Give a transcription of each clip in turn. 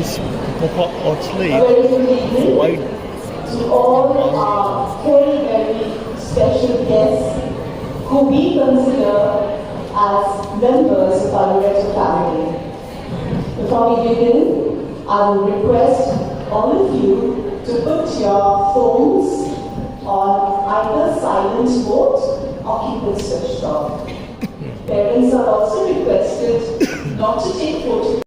is proper outlay A very good evening wide to all our very, very special guests who we consider as members of our Loreto family. Before we begin, I will request all of you to put your phones on either silent mode or keep it switched off. Parents are also requested not to take photographs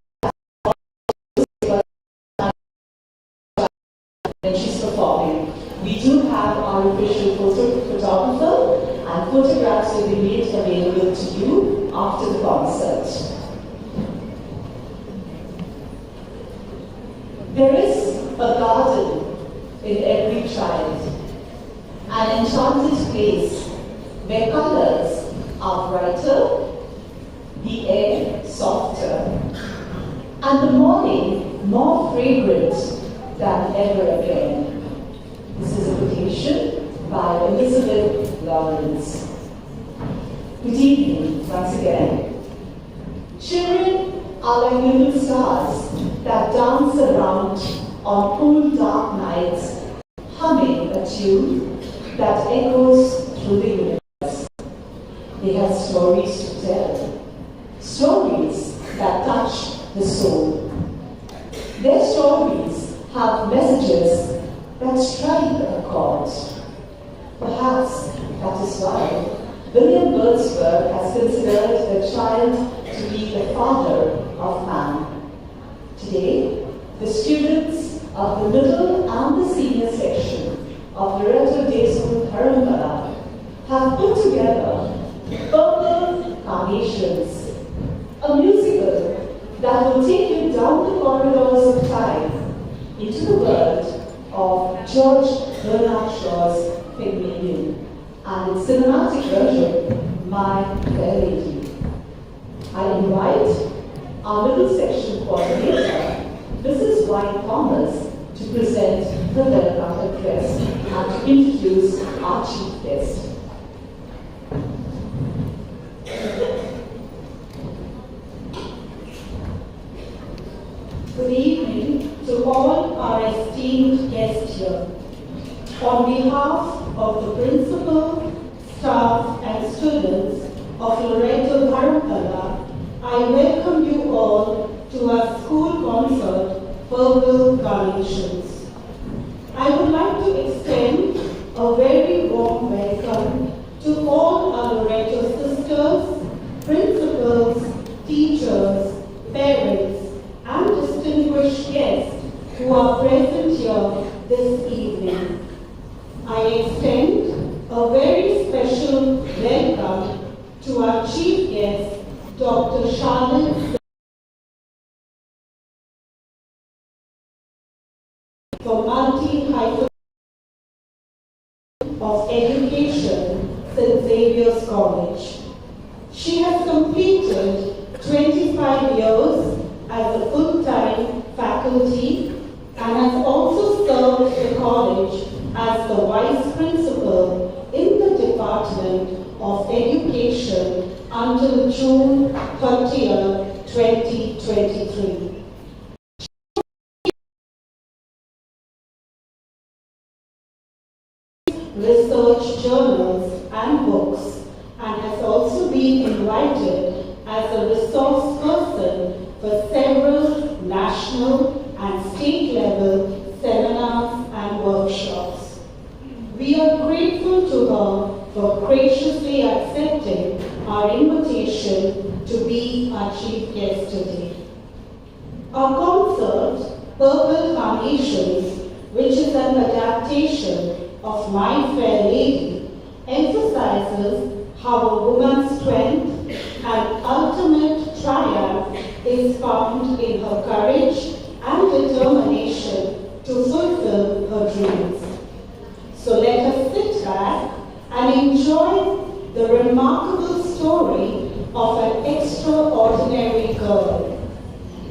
when she's performing. We do have our official photographer, and photographs will be made available to you after the concert. There is a garden in every child, an enchanted place where colors are brighter, the air softer, and the morning more fragrant than ever again. This is a quotation by Elizabeth Lawrence. Good evening once again. Children are like little stars that dance around on cool dark nights, humming a tune that echoes through the universe. They have stories to tell, stories that touch the soul. Their stories have messages that strike a chord. Perhaps that is why William Wordsworth has considered the child to be the father of man. Today, the students of the middle and the senior section of Loreto Dharamtala have put together Purple Carnations, a musical that will take you down the corridors of time into the world of George Bernard Shaw's Pygmalion and its cinematic version, My Fair Lady. I invite our middle section coordinator, Mrs. White Thomas, to present the welcome address and to introduce our chief guest. Good evening to all our esteemed guests here. On behalf of the principal, staff and students of Loreto Dharamtala, I welcome you all to our school concert, Purple Carnations. I would like to extend a very warm welcome to all our Loreto sisters, principals, teachers, parents, and distinguished guests who are present here this evening. I extend a very special welcome to our chief guest, Dr. Charlotte from multi-hyphen of education, St. Xavier's College. She has completed 25 years as a full-time faculty and has also served the college as the vice principal in the Department of Education until June 30th, 2023. Research journals and books, and has also been invited as a resource person for several national and state level seminars and workshops. We are grateful to her for graciously accepting our invitation to be our chief guest today. Our concert, Purple Carnations, which is an adaptation of My Fair Lady, emphasizes how a woman's strength and ultimate triumph is found in her courage and determination to fulfill her dreams. So let us sit back and enjoy the remarkable story of an extraordinary girl.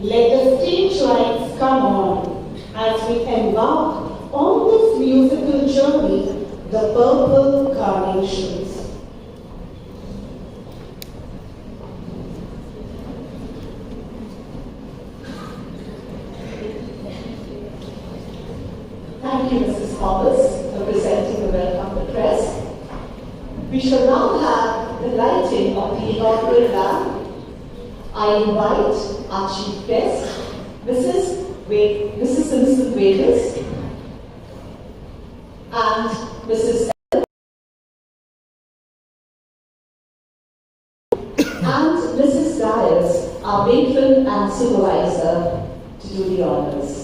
Let the stage lights come on as we embark on this musical journey, the Purple Carnations. Thank you, Mrs. Thomas, for presenting the welcome address. We shall now have the lighting of the inaugural lamp. I invite our chief guest, Mrs. Simpson Waders and Mrs. and Mrs. Dyers, our matron and supervisor, to do the honors.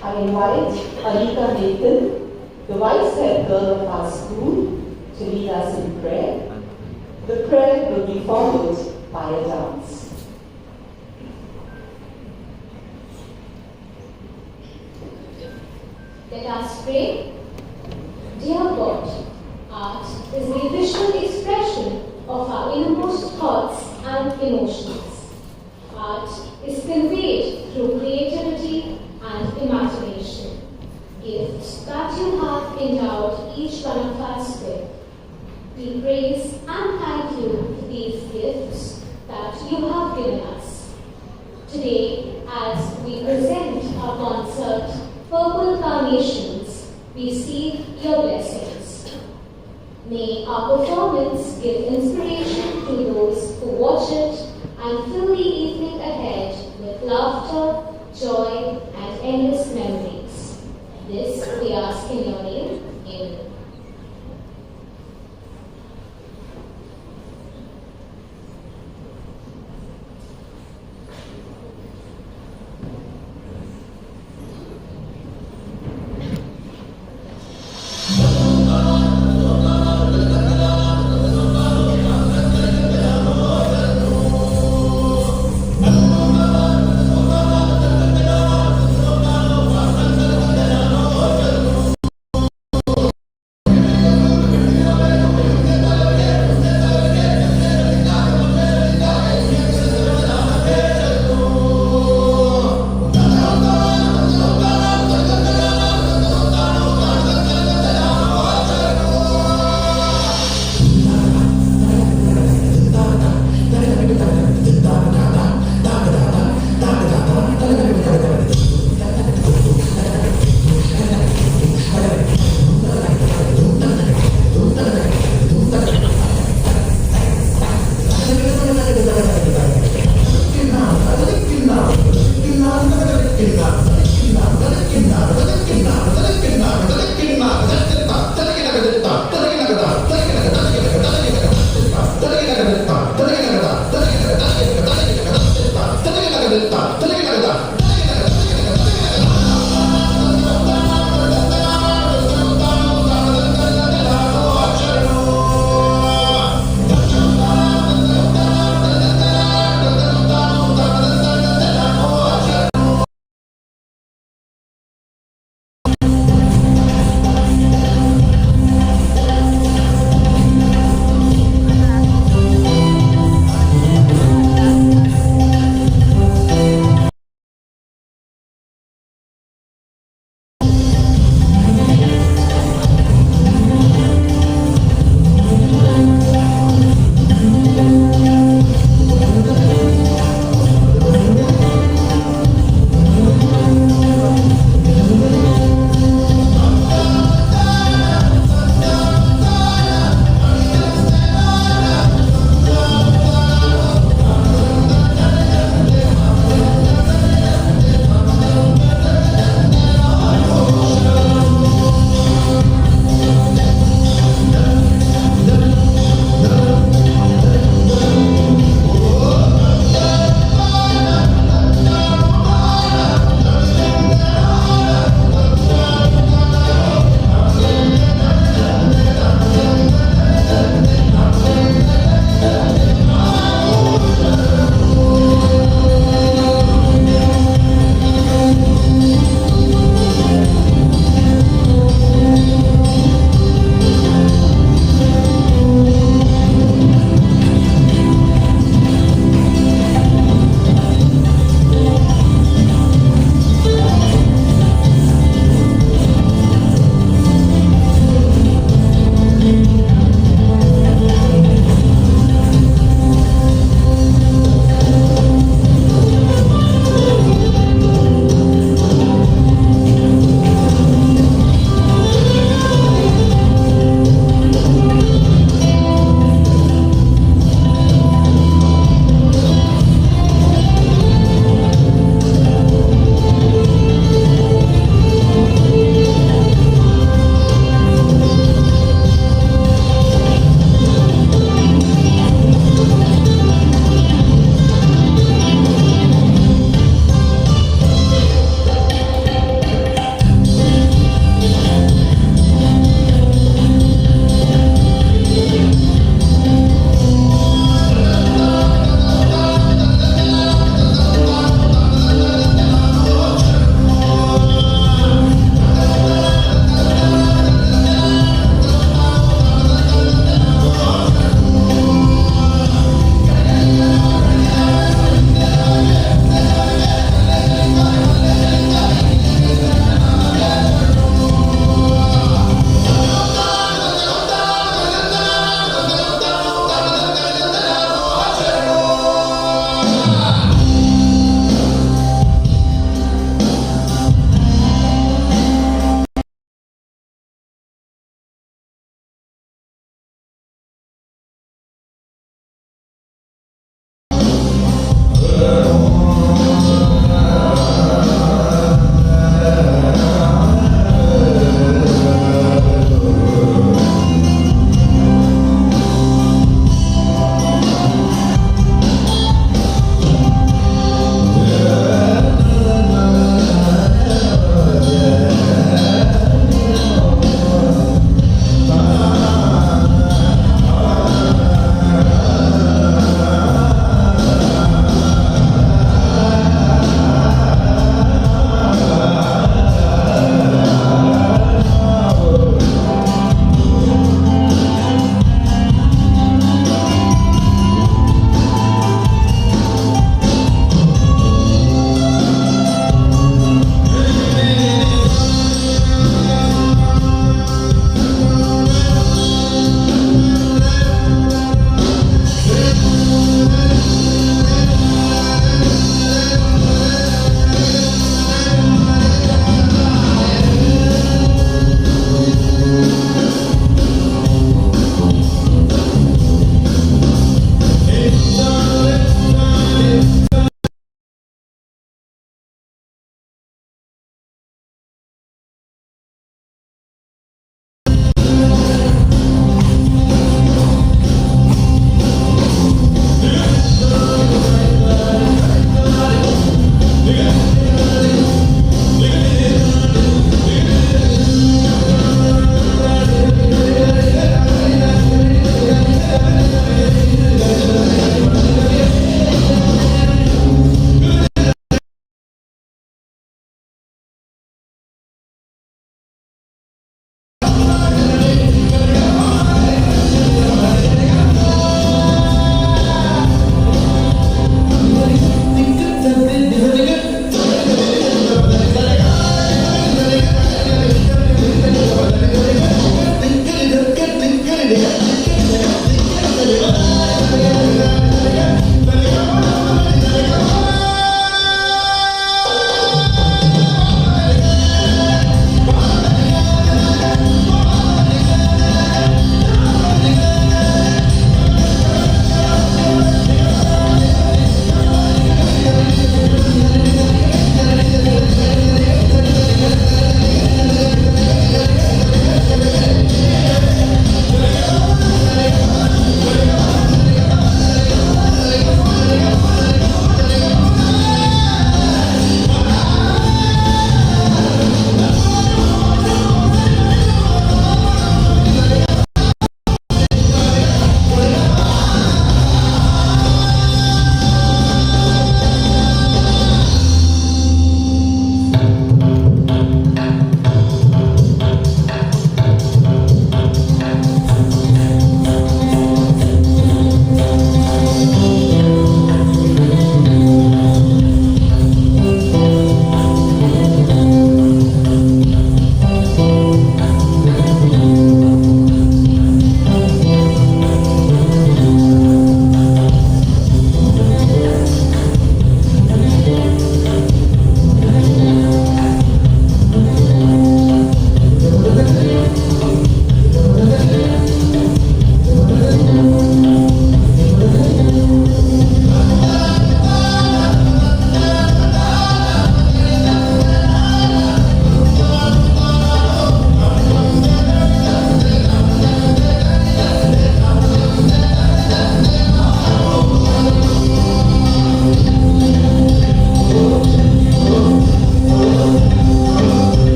I invite Alika Nathan, the vice head girl of our school, to lead us in prayer. The prayer will be followed by a dance. Let us pray. Dear God, art is the visual expression of our innermost thoughts and emotions. Art is conveyed through creativity and imagination, gifts that you have endowed each one of us with. We praise and thank you for these gifts that you have given us. Today, as we present our concert, Purple Carnations, we seek your blessings. May our performance give inspiration to those who watch it and fill the evening ahead with laughter, joy, and endless memories. This we ask in your name. Amen.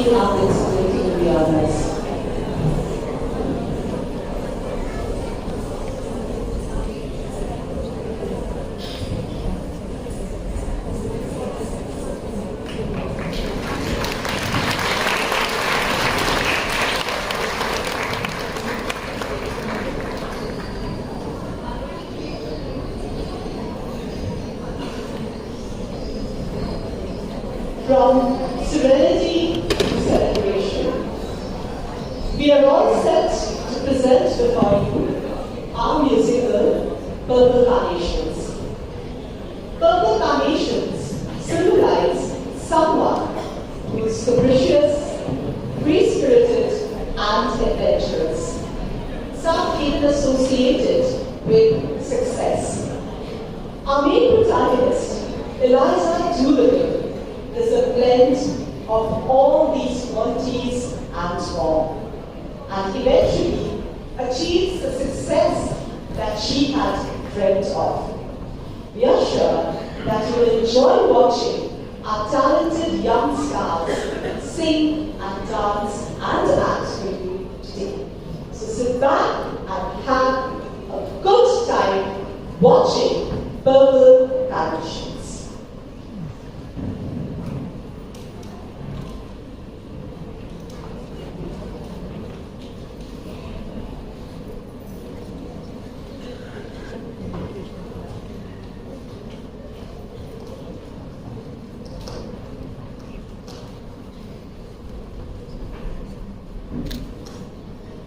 taken up its political awareness. From serenity to celebration, we are all set to present before you our musical Purple Carnations. Purple Carnations symbolize someone who is capricious, free-spirited, and adventurous. Some even associated with success. Our main protagonist, Eliza is a blend of all these qualities and more, and eventually achieves the success that she had dreamt of. We are sure that you will enjoy watching our talented young stars sing and dance and act with you today. So sit back and have a good time watching Purple Carnations.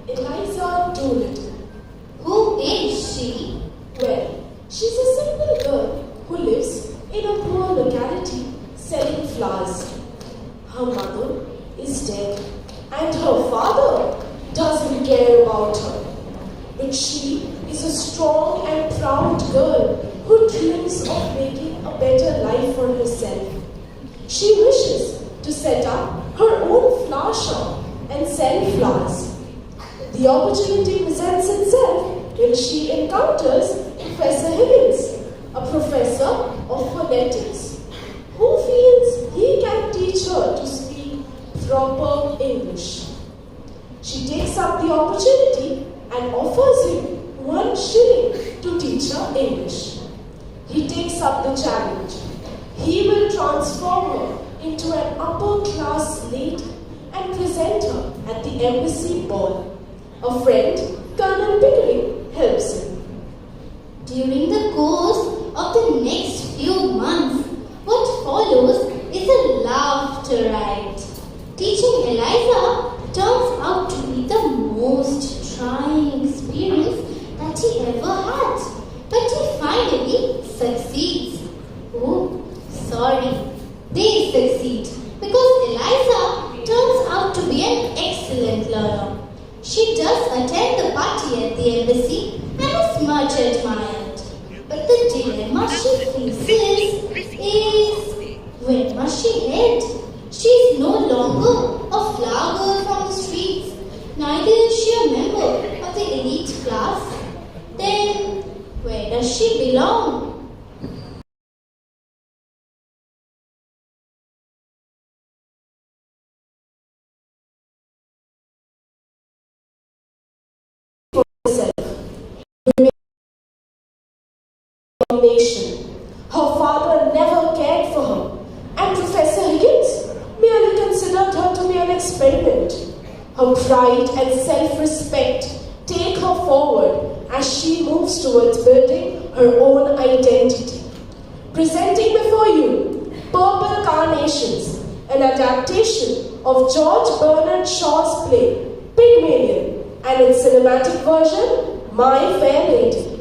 Eliza Doolittle. Who is she? Well, she's a simple girl who lives in a poor locality selling flowers. Her mother is dead and her father doesn't care about her. But she is a strong and proud girl who dreams of making a better life for herself. She wishes to set up her own flower shop and sell flowers. The opportunity presents itself when she encounters Professor Higgins, a professor of phonetics, who feels he can teach her to speak proper English. She takes up the opportunity and offers him 1 shilling to teach her English. He takes up the challenge. He will transform her into an upper-class lady and present her at the embassy ball. A friend, Colonel Pickering, helps him. During the course of the next few months, what follows is a laughter ride. Teaching Eliza turns out to be the most trying experience that he ever had. But he finally succeeds. Oh, sorry, they succeed because Eliza turns out to be an excellent learner. She does attend the party at the embassy and is much admired. But the dilemma she faces is, where must she head? She is no longer a flower girl from the streets, neither is she a member of the elite class. Then, where does she belong? Nation. Her father never cared for her, and Professor Higgins merely considered her to be an experiment. Her pride and self-respect take her forward as she moves towards building her own identity. Presenting before you Purple Carnations, an adaptation of George Bernard Shaw's play Pygmalion and its cinematic version My Fair Lady.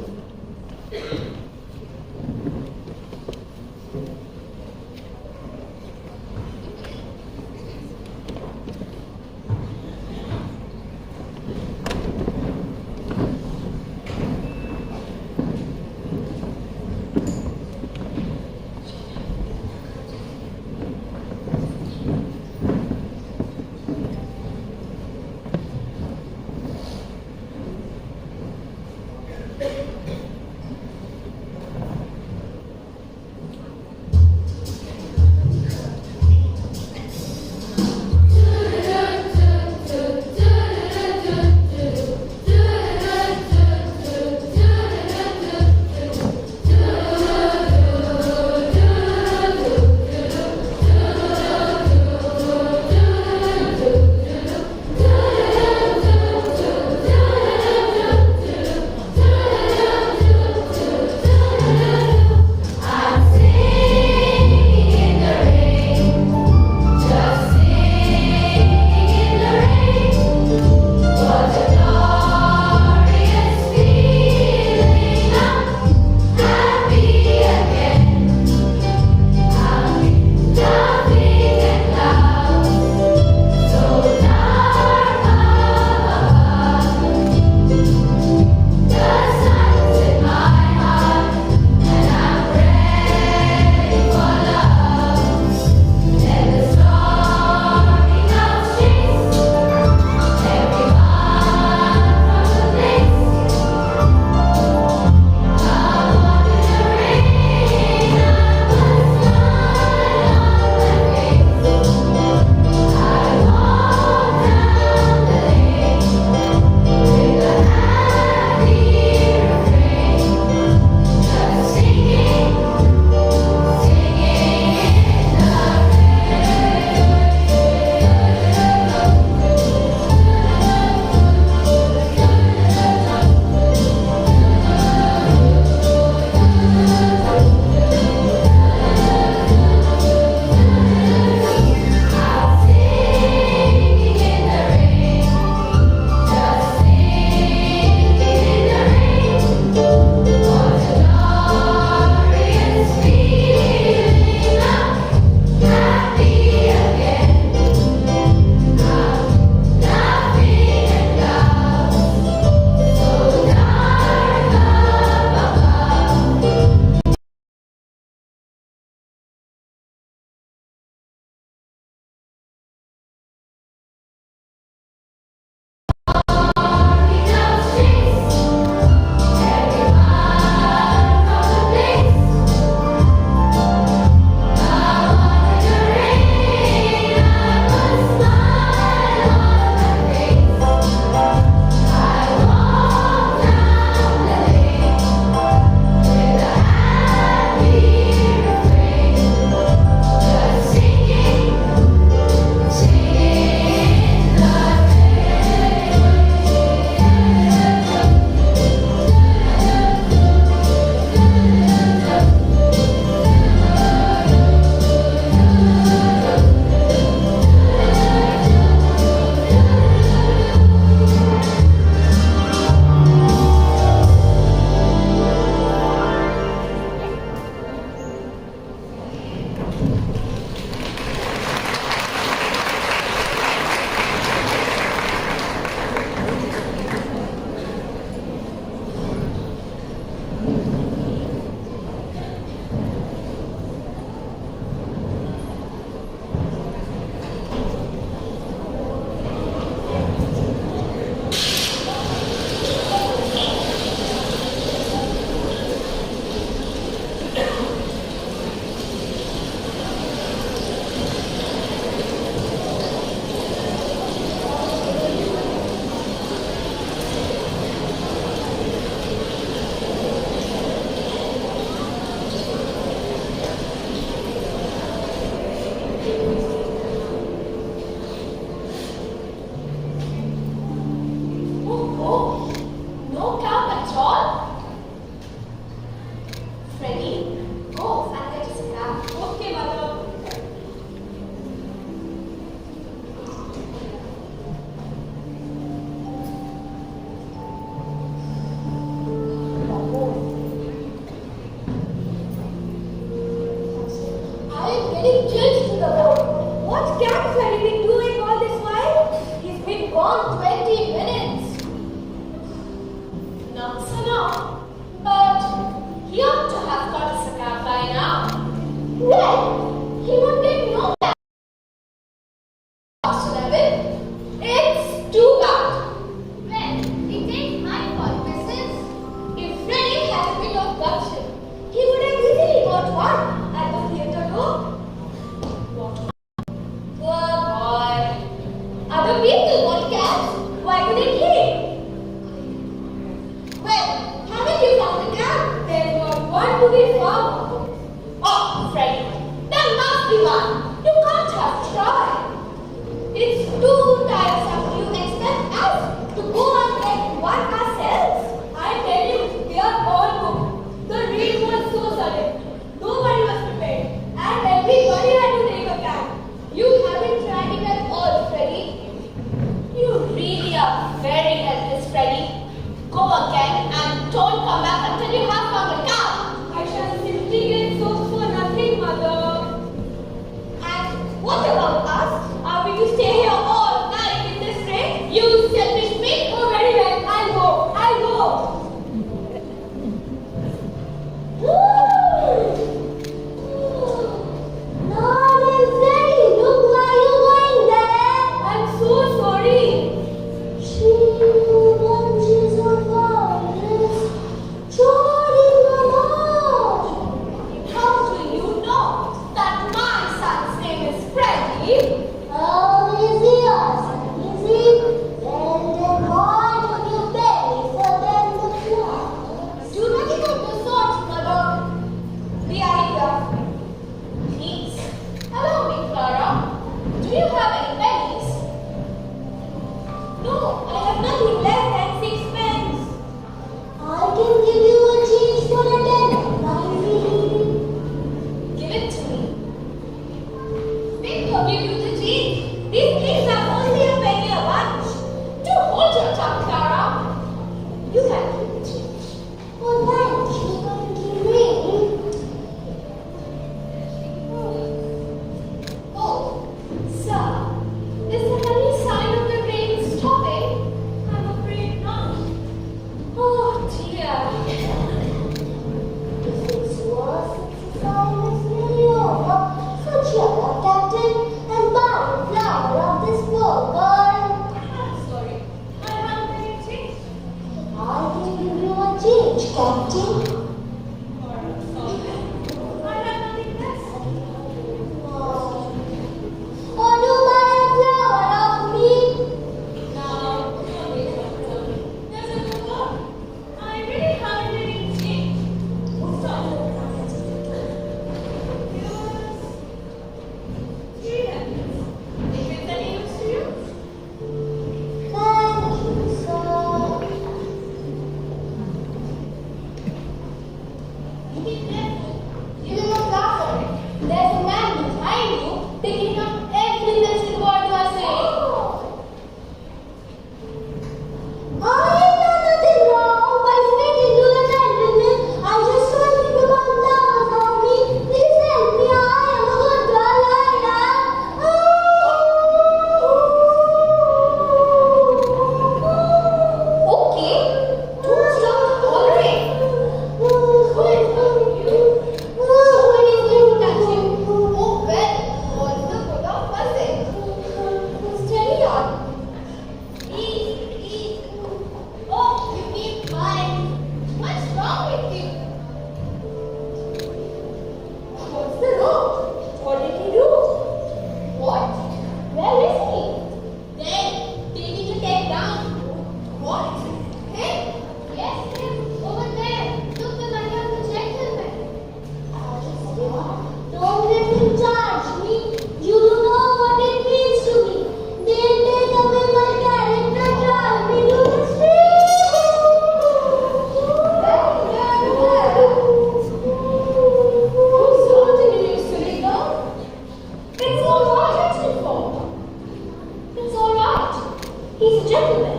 He's a gentleman.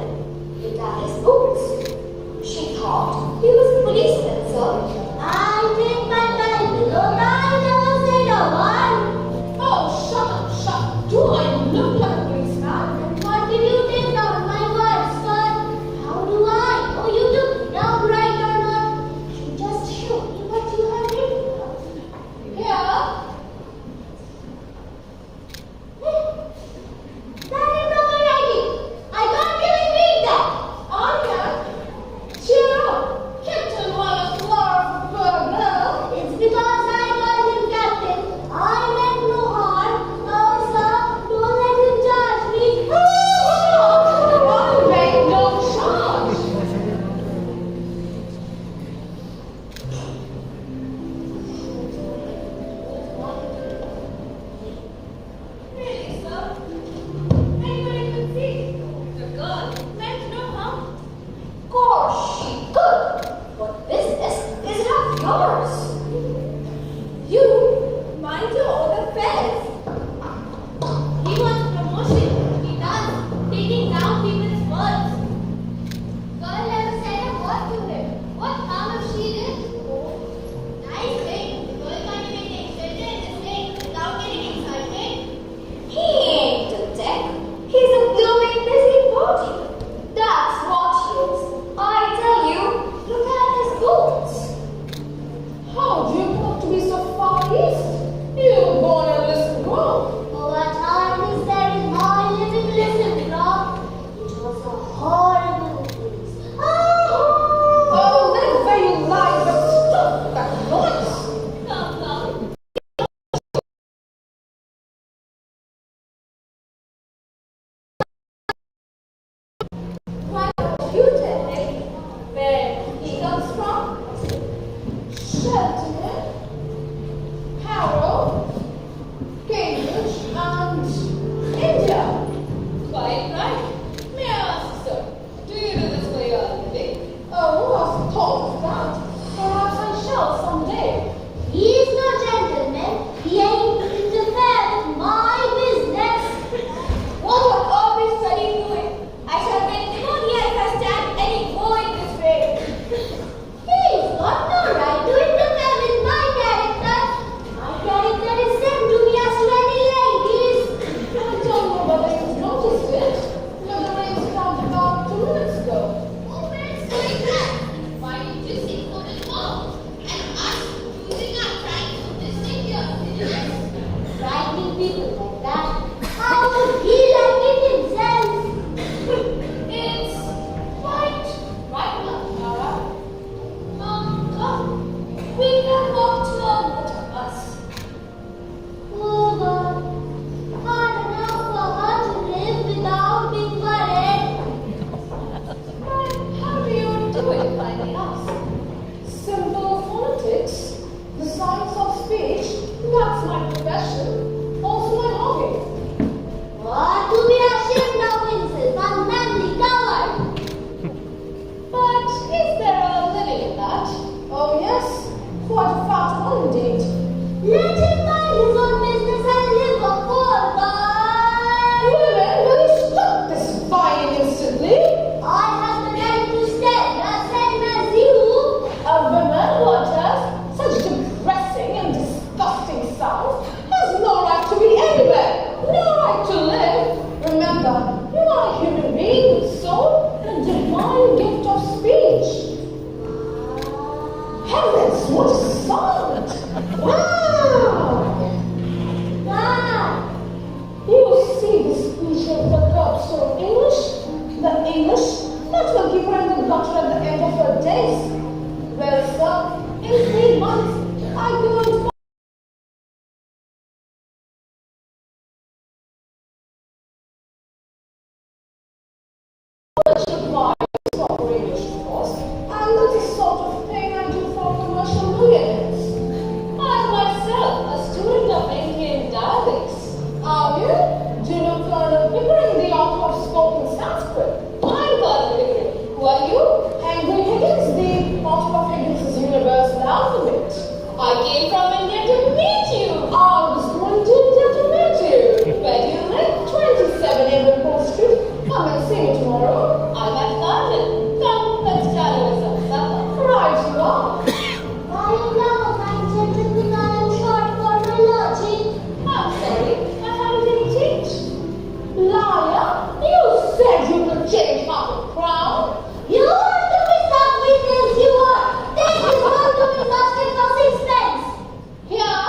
Look at his boots. She thought he was a policeman, sir. I take my Bible. Look, I never said a word. Oh, shut up, shut up. Do I look like a policeman? What did you take down my words, sir? How do I know you took down right or not? You just show me what you have written down. Here. That is not my writing. I can't even read that. I can. Cheer up. Captain Wallace, Laura, girl. It's because I called him captain. I meant no harm. No, sir, don't let him charge me. I make no charge. Really, sir? Anybody can see. The girl meant no harm. Of course she could. But business is not yours. You mind your own affairs. He wants promotion. He does. Taking down people's words. Girl never said a word to him. What harm if she did? Nice thing. The girl can't even take shelter in this thing without getting excited. He ain't a tech. He's a blooming busybody. That's what he is. I tell you, look at his boots. How do you want to be so far east? You were born on this ground. What harm is there in my living listen, Rob? It was a horrible place. Oh, that's where you lie, but stop that noise. Come, come. Why don't you tell me where he comes from? Shelton, Harrow, Cambridge, and India. Quite right. May I ask, sir, do you do this for your living? Oh, I've thought of that. Perhaps I shall someday. He is no gentleman. He ain't interfere with my business. What on earth is Sunny doing? I shall get pneumonia if I stand any more in this way. He's got no right to interfere with my character. My character is sent to me as many ladies. I don't know whether you've noticed it, but the rain started about 2 minutes ago. Oh, where's going that? Why did you sing for the war? And us using our pride to distinct your citizens? Frightening people like that. How would he like it himself? It's quite right now, Clara. Come. We can walk to a motor bus. Oh, God. Hard enough for her to live without being worried. But how do you do it, if I may ask? Simple phonetics, the science of speech, that's my profession, also my hobby. What to be ashamed of himself, unmanly coward! But is there a living in that? Oh yes, quite a fat one indeed. Let him mind his own business and live a poor boy! Women, will you stop this whining instantly? I have the right to stay the same as you! A woman who utters such depressing and disgusting sounds has no right to be anywhere, no right to live. Remember, you are a human being with soul and a divine gift of speech. Heavens, what a sound! Wow! Dad! You see the speech of the girl so English? The English that will keep her in the gutter at the end of her days. Well, sir, in 3 months, I will for English course, and that is sort of thing I do for commercial millionaires. I'm myself a student of Indian dialects. Are you? Do you know Colonel Pickering, the author of spoken Sanskrit? I'm Colonel Pickering. Who are you? Henry Higgins, the author of Higgins's Universal Alphabet. I came from India to meet you. I was going to India to meet you. Where do you live? 27 April Street. Come and see me You said you could change half a crown. You want to be some witness, you are. This is going to be lost in for 6 pence. Here?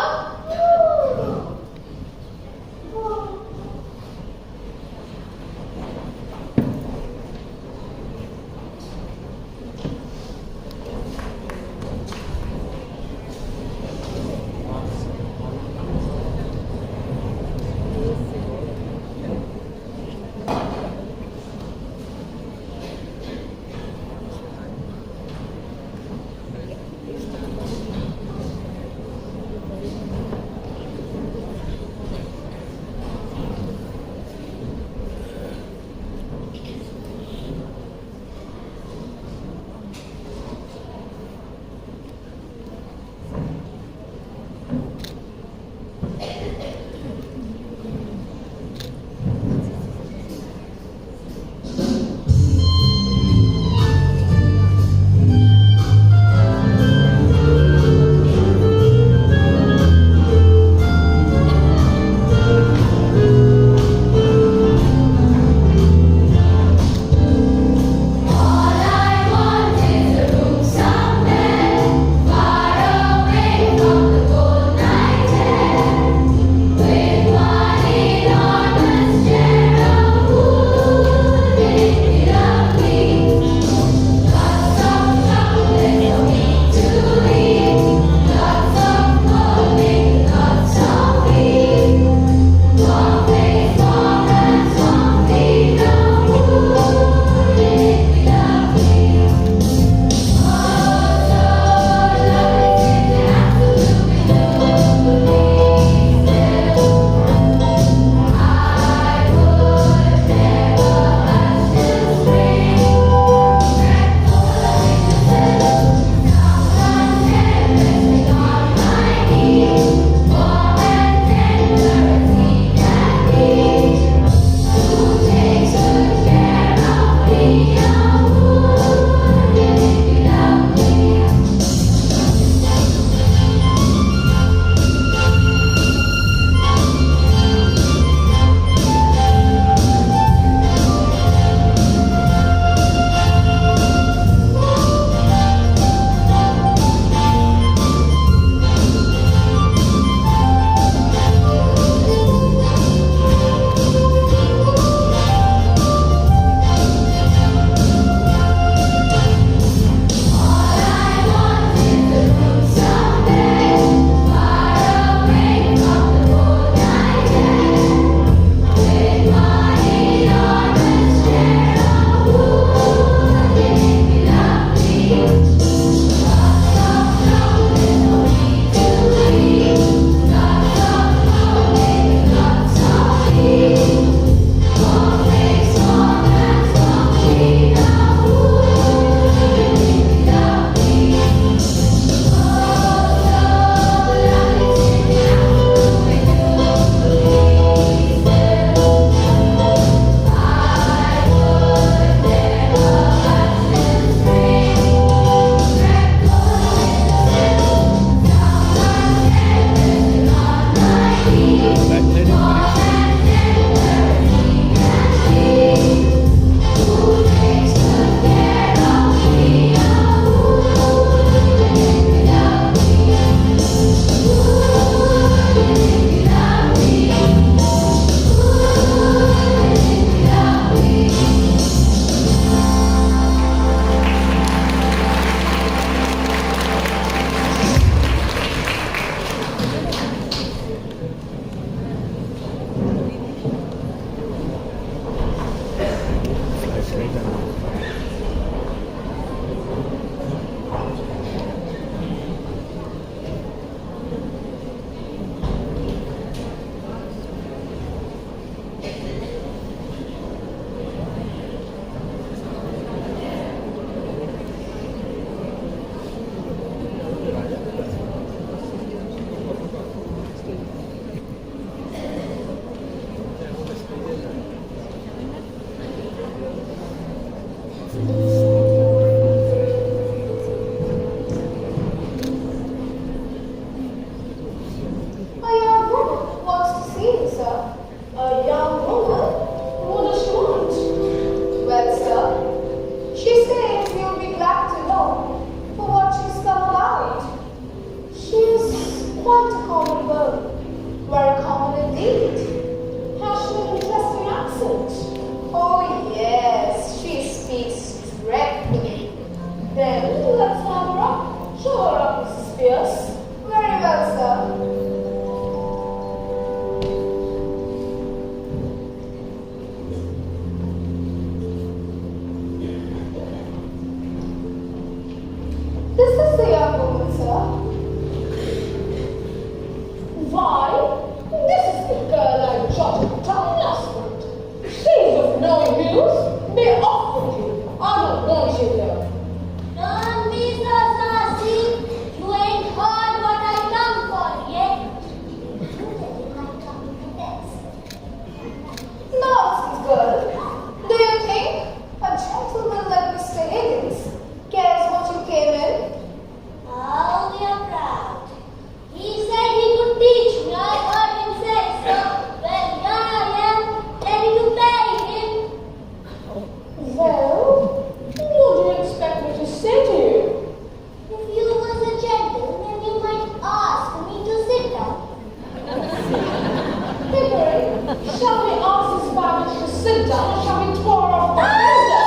shall be torn off the window.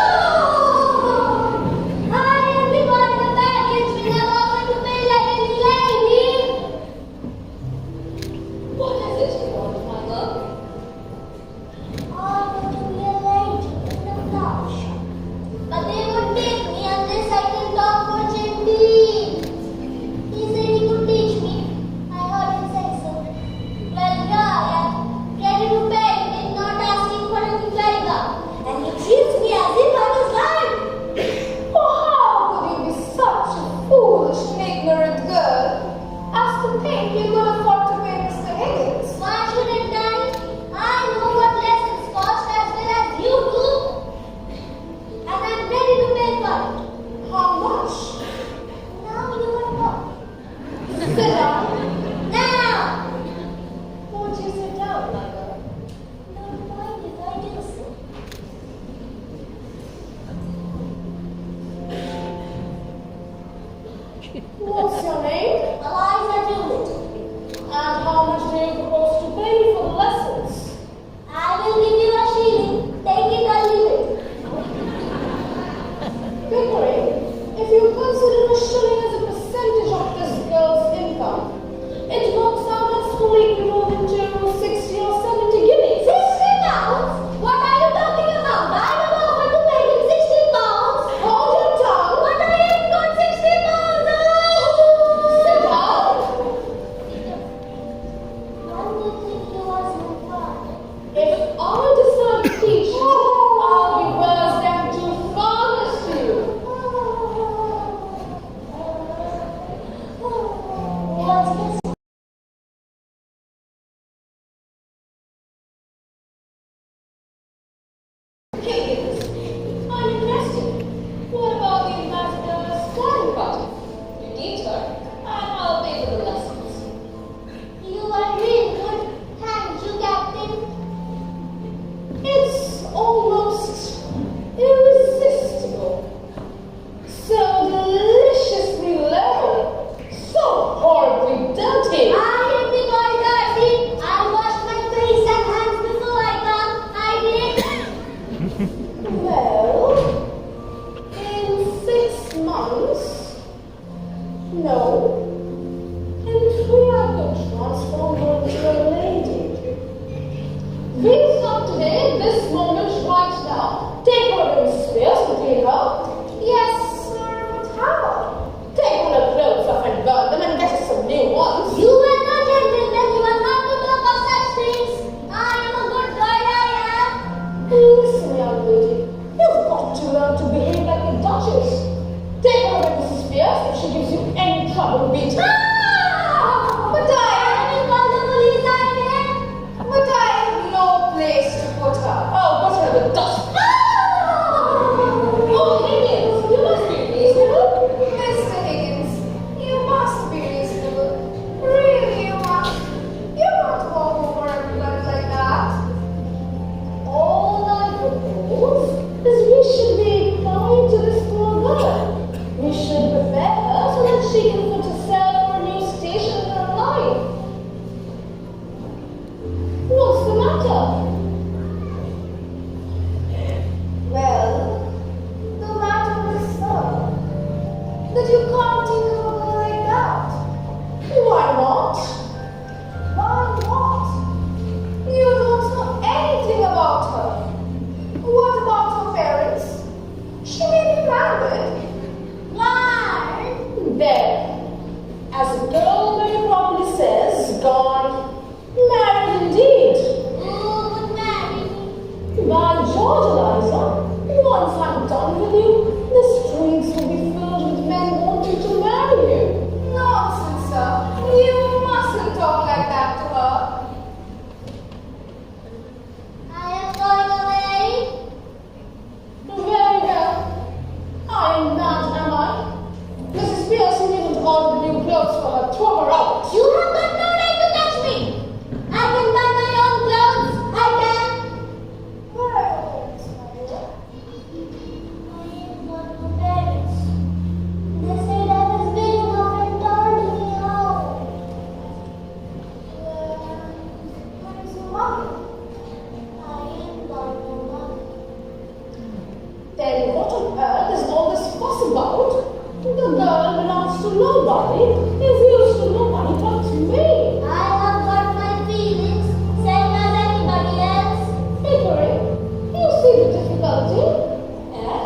I only got the package when I offered to pay like any lady. What is it you want, mother? I want to be a lady in the flower shop. But they won't take me unless I can talk for Chindy. He said he could teach me. I heard him say so. Well, here I am, ready to pay him, not asking for anything like that. And he treats me as if I was God. Oh, how could you be such a foolish and ignorant girl as to think you could afford to pay Mr. Higgins? Why shouldn't I? I know what lessons cost as well as you do. And I'm ready to pay for it. How much? Now you will know. Sit down. Now! Won't you sit down, mother? Don't mind if I do so. What's your name? Eliza Doolittle. And how much do you propose to pay me for the lessons? I will give you a shilling. Take it or leave it. Pickering, if you consider a shilling as a percentage of this girl's income, it works out as fully equivalent to 60 or 70 guineas. 60 pounds? What are you talking about? I have offered to pay him 60 pounds. Hold your tongue. But I ain't got 60 pounds. Sit down. One would think he was my father. If I decide to teach you, I'll be worse than two fathers to you. What's this? Higgins, I'm interested. What about the ambassador's garden party? You need her, and I'll pay for the lessons. You are real good. Thank you, Captain. It's almost irresistible. So deliciously low, so horribly dirty. I am the boy dirty. I wash my face and hands before I come. I did. Well, in 6 months, no, in 3 I could transform her into a lady. Please stop today, this moment, right now. Take her to Mrs. Spears and clean her. Yes, sir, but how? Take all her clothes off and burn them and get us some new ones. You are no gentleman. You are not to talk of such things. I am a good girl. I am. Listen, young lady, you've got to learn to behave like a duchess. Take her to Mrs. Spears if she gives you any trouble, beat her. But I will call the police. I will. But I have no place to put her. Oh, put her in the dust. Oh, Higgins, you must be reasonable. Mr. Higgins, you must be reasonable. Really, you must. You can't walk over everybody like that. All I propose is we should be kind to this poor girl. We should prepare her so that she can put herself for a new station in her life. What's the matter? Well, the matter is, sir, that you can't think of her like that. Why not? Why not? You don't know anything about her. What about her parents? She may be married. Why? There. As the girl very properly says, gone married indeed. Who would marry me? By George, Eliza, once I'm done with you, the streets will be filled with men wanting to marry you. Nonsense, sir. You mustn't talk like that to her. I am going away. Very well. I am mad, am I? Mrs. Pearson didn't order new clothes for her. Throw her out. You have got no right to touch me. I can buy my own clothes. I can. Well, I am not your parents. what on earth is all this fuss about? The girl belongs to nobody, is used to nobody but me. I have got my feelings, same as anybody else. Hickory, you see the difficulty? Eh?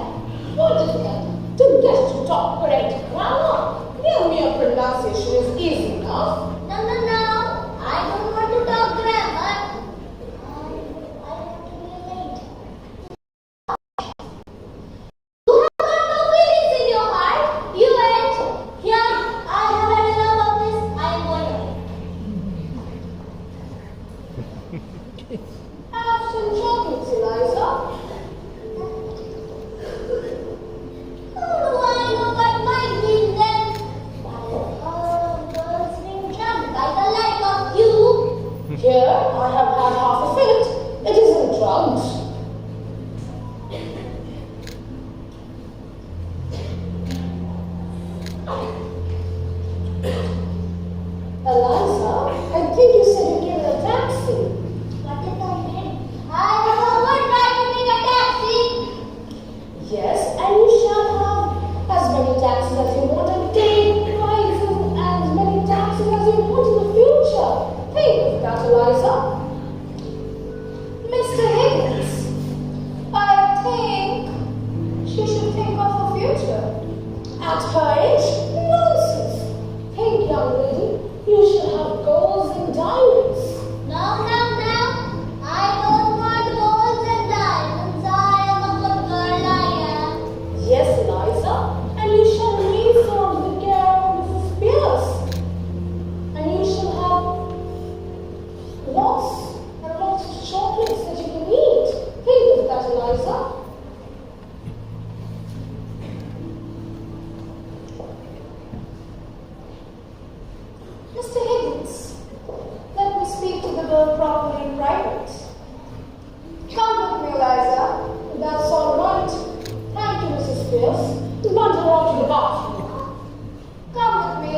What difficult? To get to talk correct grammar. Their mere pronunciation is easy enough. No, I don't want to talk grammar. I want to be late. You have got no feelings in your heart. You ain't. Here, I have had enough of this. I am going away. Have some chocolates, Eliza. How do I know what might be then? Girls being drunk by the like of you. Here, I have had half of it. It isn't drugs. Eliza, I think you said you'd given a taxi. What if I did? I have a good right to take a taxi. Yes, and you shall have as many taxis as you want and take rides and as many taxis as you want in the future. Think of that, Eliza. Mr. Higgins, I think she should think of her future. At her age? Nonsense. Think, young lady, you should have goals and diamonds. No. I don't want gold and diamonds. I am a good girl, I am. Yes, Eliza, and you shall leave her under the care of Mrs. Pierce. And you shall have lots and lots of chocolates that you can eat. Think of that, Eliza. Mr. Higgins, let me speak to the girl properly in private. Come with me, Eliza. That's all right. Thank you, Mrs. Pierce. Bundle her out to the bathroom. Come with me.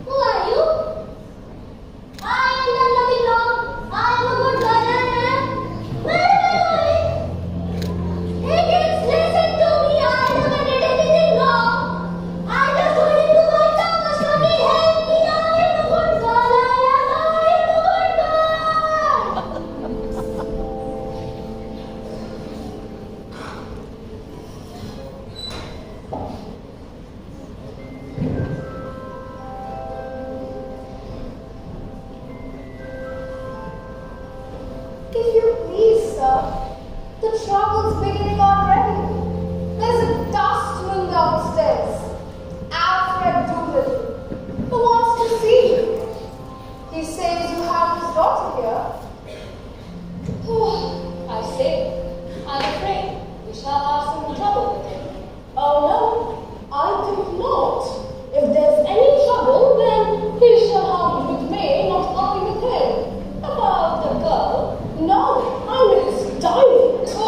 Who are you? I am done nothing wrong. I am a good girl, I am. Where am I going? Higgins, listen to me. I never did anything wrong. I just wanted to buy Thomas for me. Help me. I am a good girl. I am a good girl. If you please, sir, the trouble's beginning already. There's a dustman downstairs, Alfred Doolittle, who wants to see you. He says you have his daughter here. I say, I'm afraid we shall have some trouble with him. Oh no, I think not. If there's any trouble, then he shall have it with me, not I with him. About the girl? No, I'm his diamond. Oh.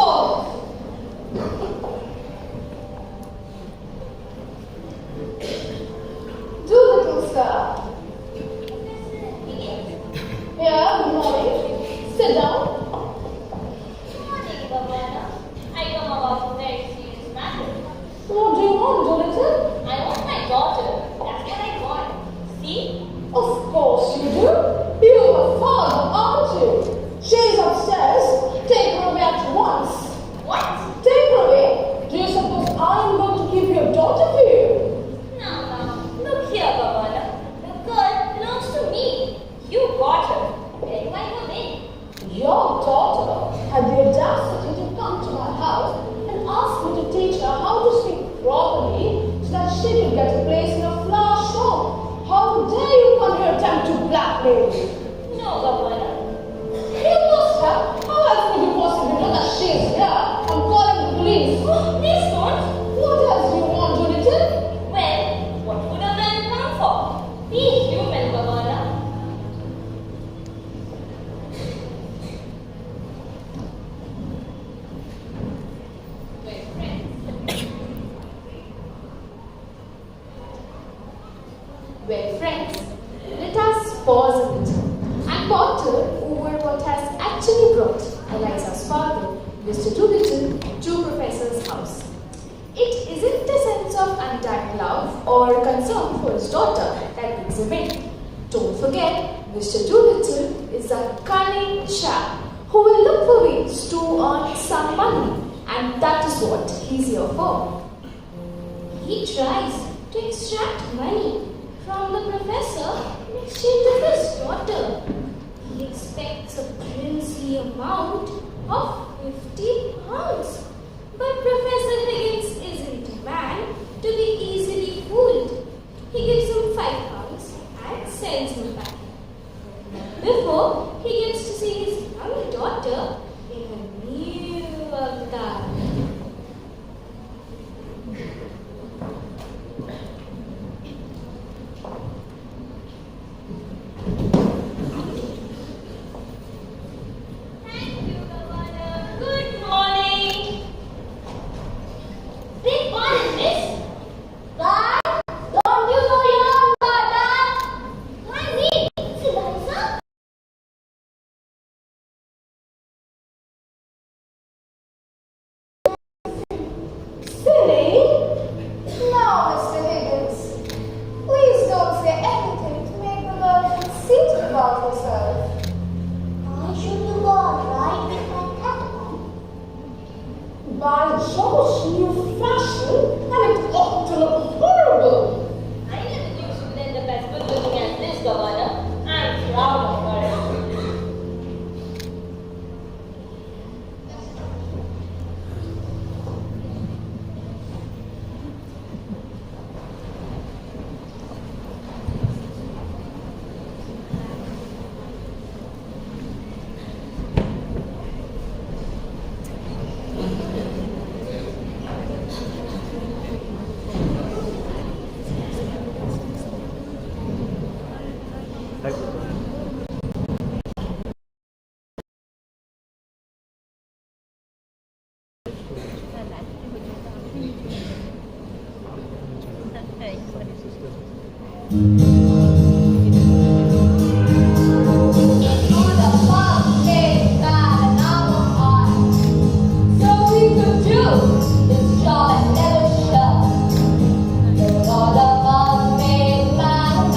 Doolittle, sir. Yeah, good morning. Sit down. Morning, Governor. I come about a very serious matter. What do you want, Doolittle? I want my daughter. That's what I want. See? Of course you do. You're a father, aren't you? She's upstairs. Take her away at once. What? Take her away. Do you suppose I'm going to give your daughter to you? No. Look here, Governor. The girl belongs to me. You got her. Where do I come in? Your daughter had the audacity to come to my house and ask me to teach her how to speak properly so that she could get a place in a flower shop. How dare you come here attempt to blackmail me? No, Governor. You must have. How else could you possibly know that she is here? I'm calling the police. Oh, please don't. What else do you want, Doolittle? Well, what would a man come for? Be human, Governor. We're friends. We're friends. Let us pause a little and ponder over what has actually brought Eliza's father, Mr. Doolittle, to Professor's house. It isn't the sense of undying love or concern for his daughter that brings him in. Don't forget, Mr. Doolittle is a cunning chap who will look for ways to earn some money, and that is what he's here for. He tries to extract money from the professor in exchange of his daughter. He expects a princely amount of 50 pounds. But Professor Higgins isn't a man to be easily fooled. He gives him 5 pounds and sends him back. Before he gets to see his young daughter in a new avatar. Thank you, Governor. Good morning. Big morning, miss. God, don't you know your own daughter? My name is Eliza. Silly? Now, Mr. Higgins, please don't say anything to make the girl conceited about herself. I should have gone right with my catalogue. By George, new fashion, and it ought to look horrible. I never knew she would end up as good looking as this, Governor. I'm proud of her. All of us made man,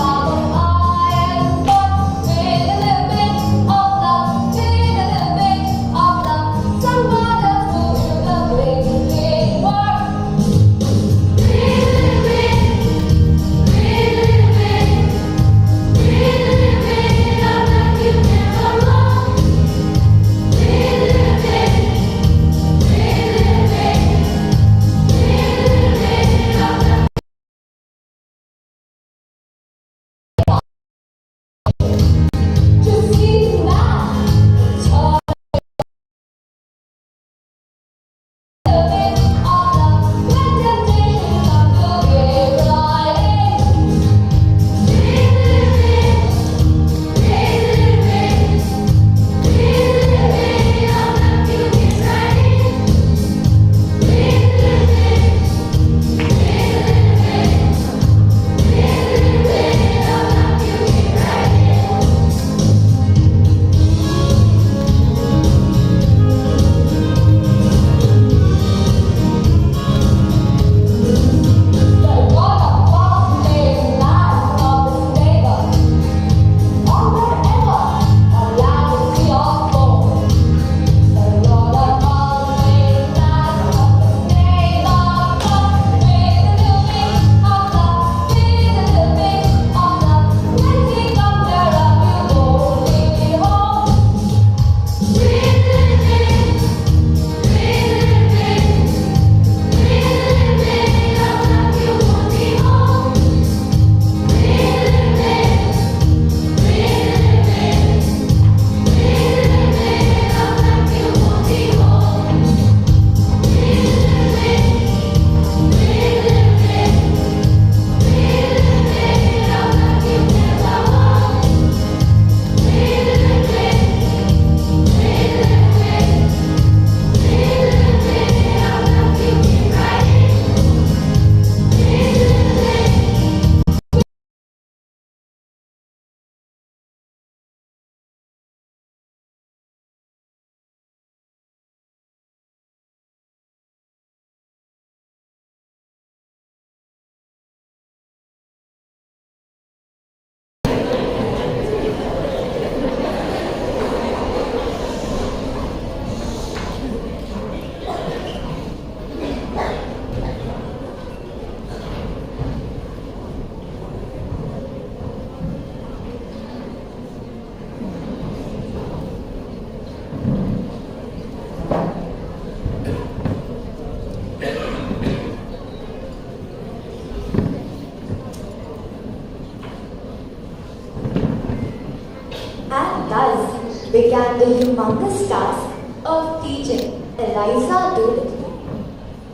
began the humongous task of teaching Eliza Doolittle.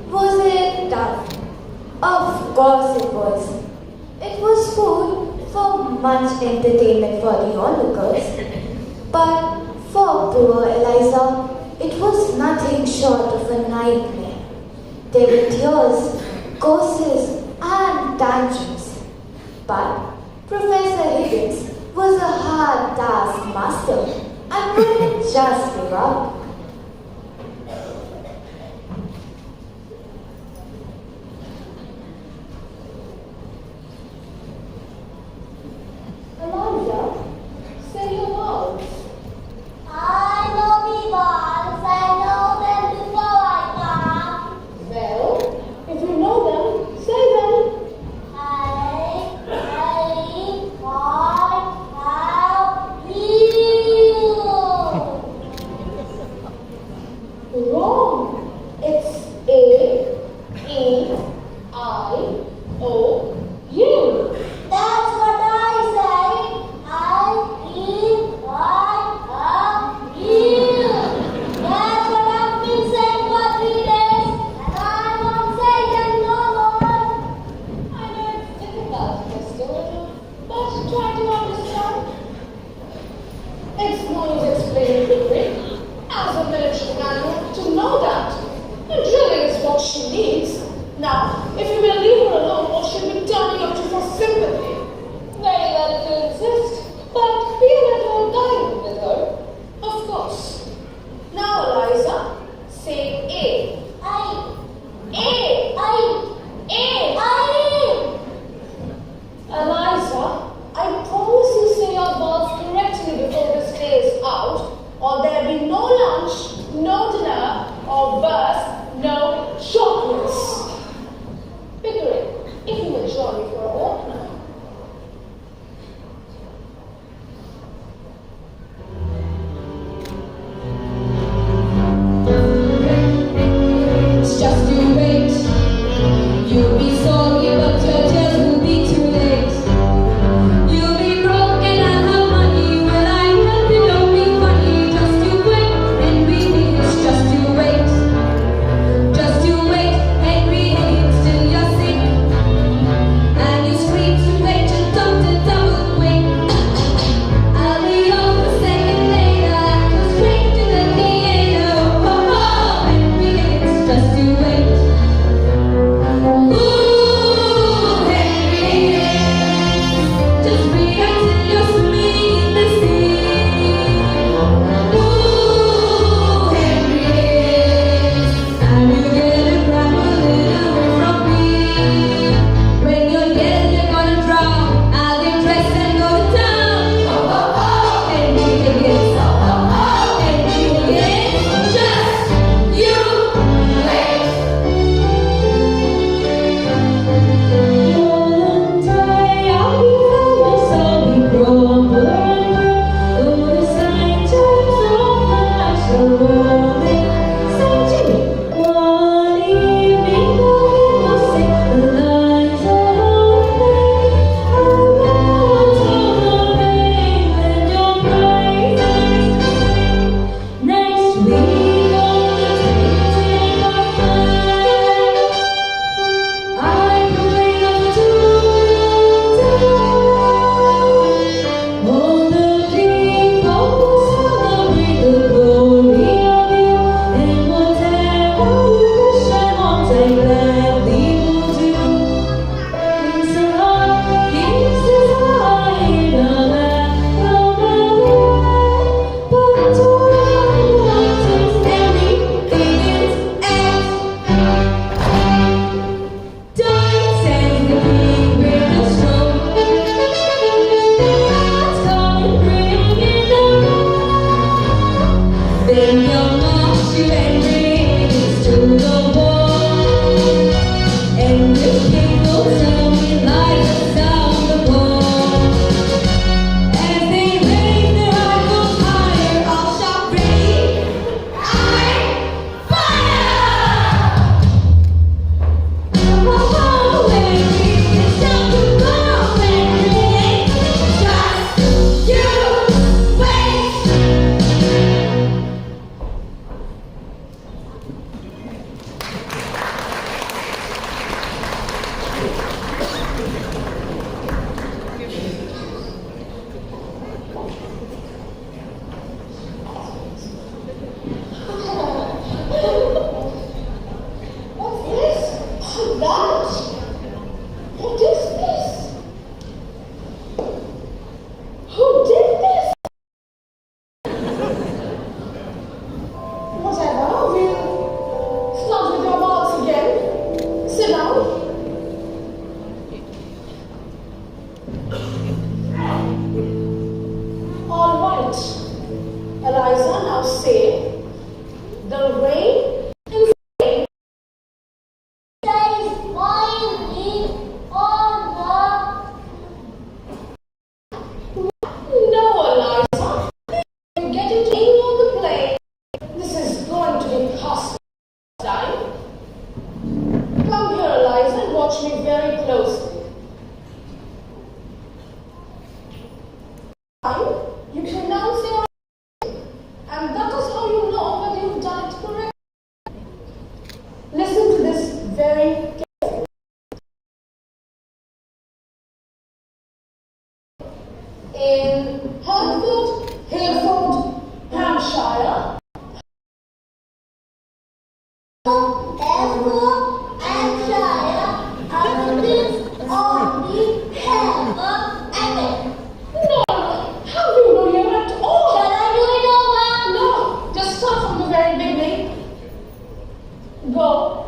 Was it tough? Of course it was. It was food for much entertainment for the onlookers. But for poor Eliza, it was nothing short of a nightmare. There were tears, curses, and tantrums. But Professor Higgins was a hard taskmaster and wouldn't just give up. Eliza, say your words. I know the words. I know them before I come. Well, if you know them, say them. I want help you. say the rain is rain. There is boiling on No, Eliza. You get it in on the plane. This is going to be costly time. Come here, Eliza, and watch me very closely. You pronounce your and that is how you know whether you've done it correctly. Listen to this very carefully. In Hertford, Hereford, Hampshire, Therefore, Hampshire, Aberdeen, only have a no, how do you know you at all? Shall I do it over? No, just start from the very beginning. Go.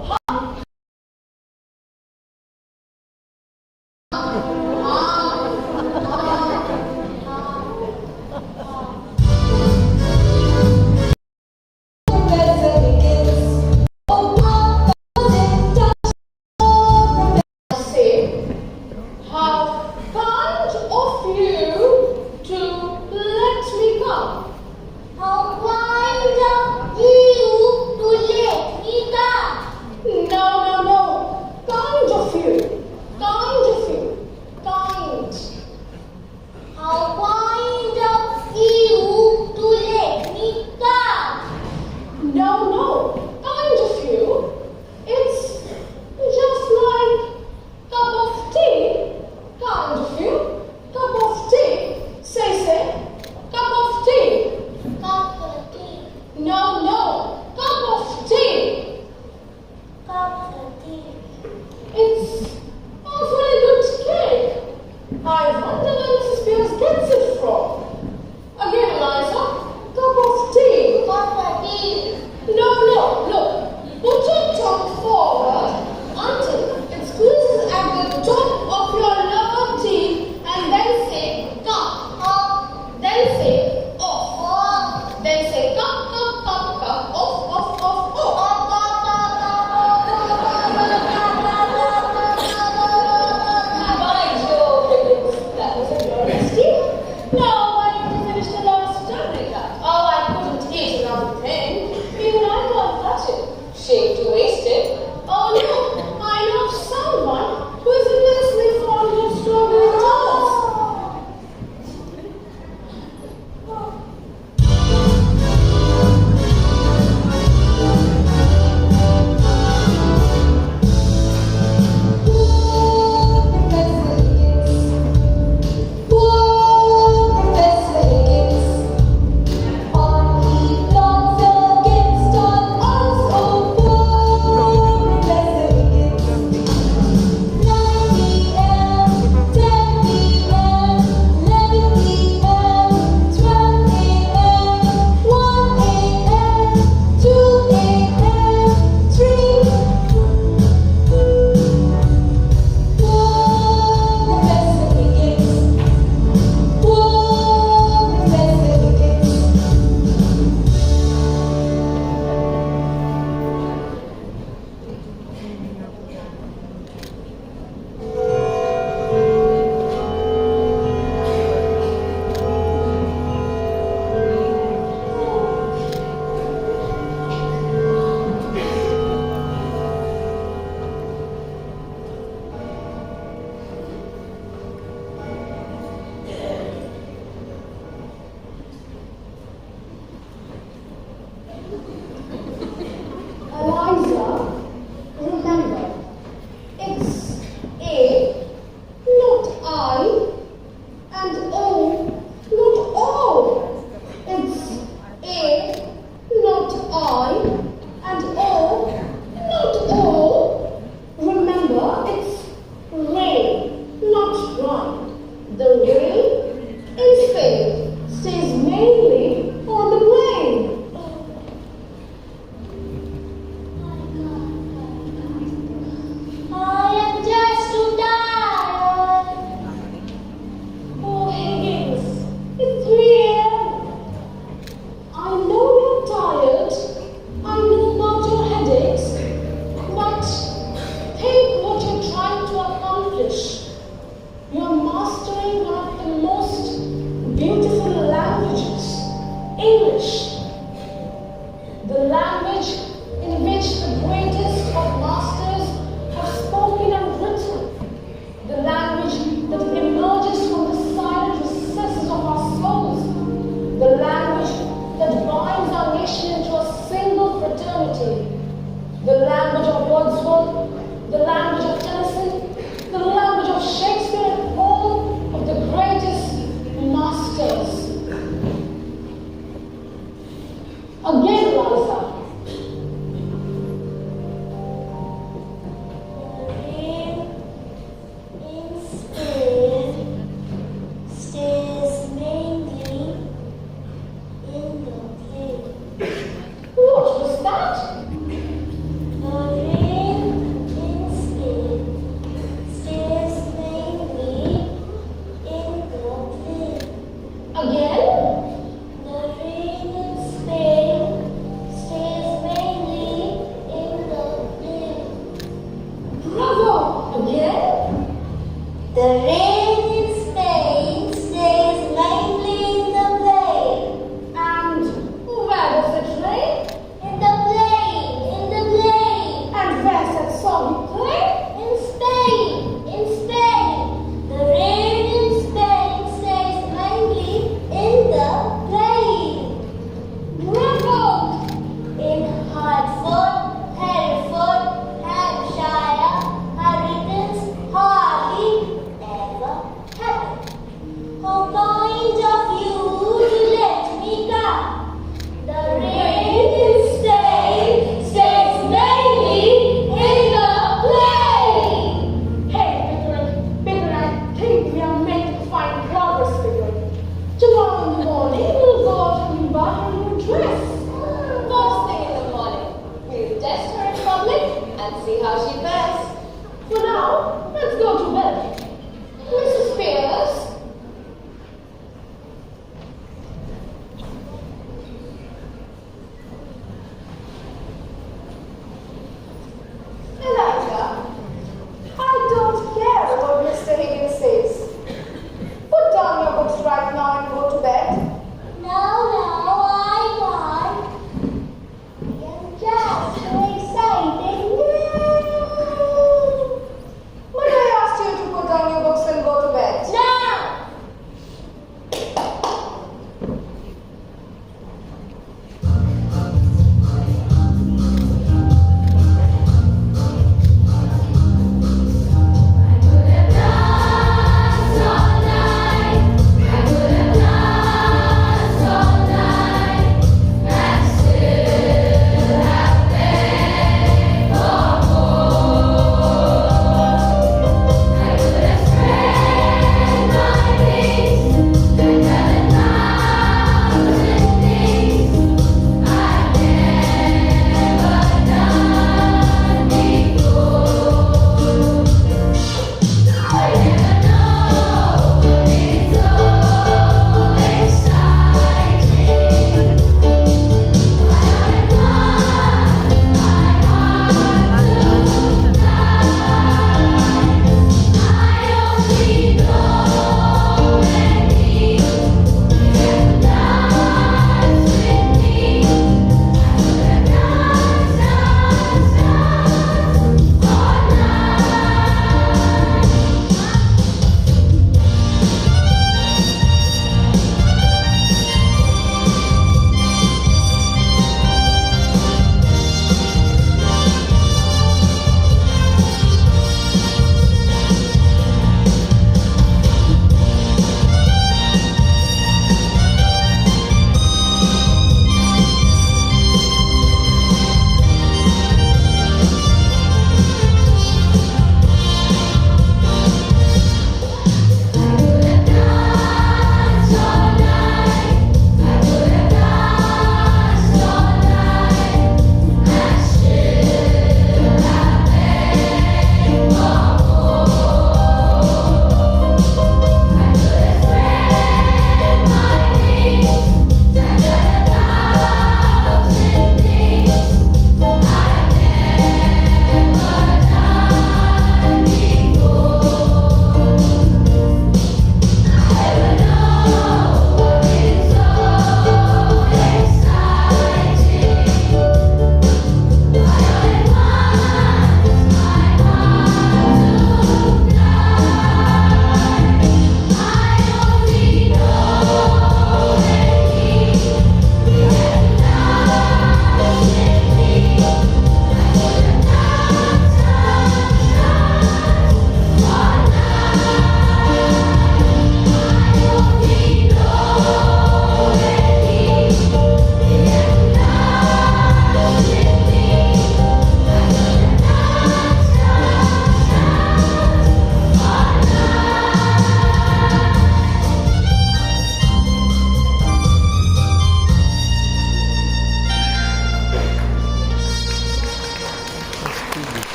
English, the language in which the greatest of masters have spoken and written, the language that emerges from the silent recesses of our souls, the language that binds our nation into a single fraternity, the language of Wordsworth, the language of Tennyson, the language of Shakespeare, and all of the greatest masters. Again, Eliza. What was that?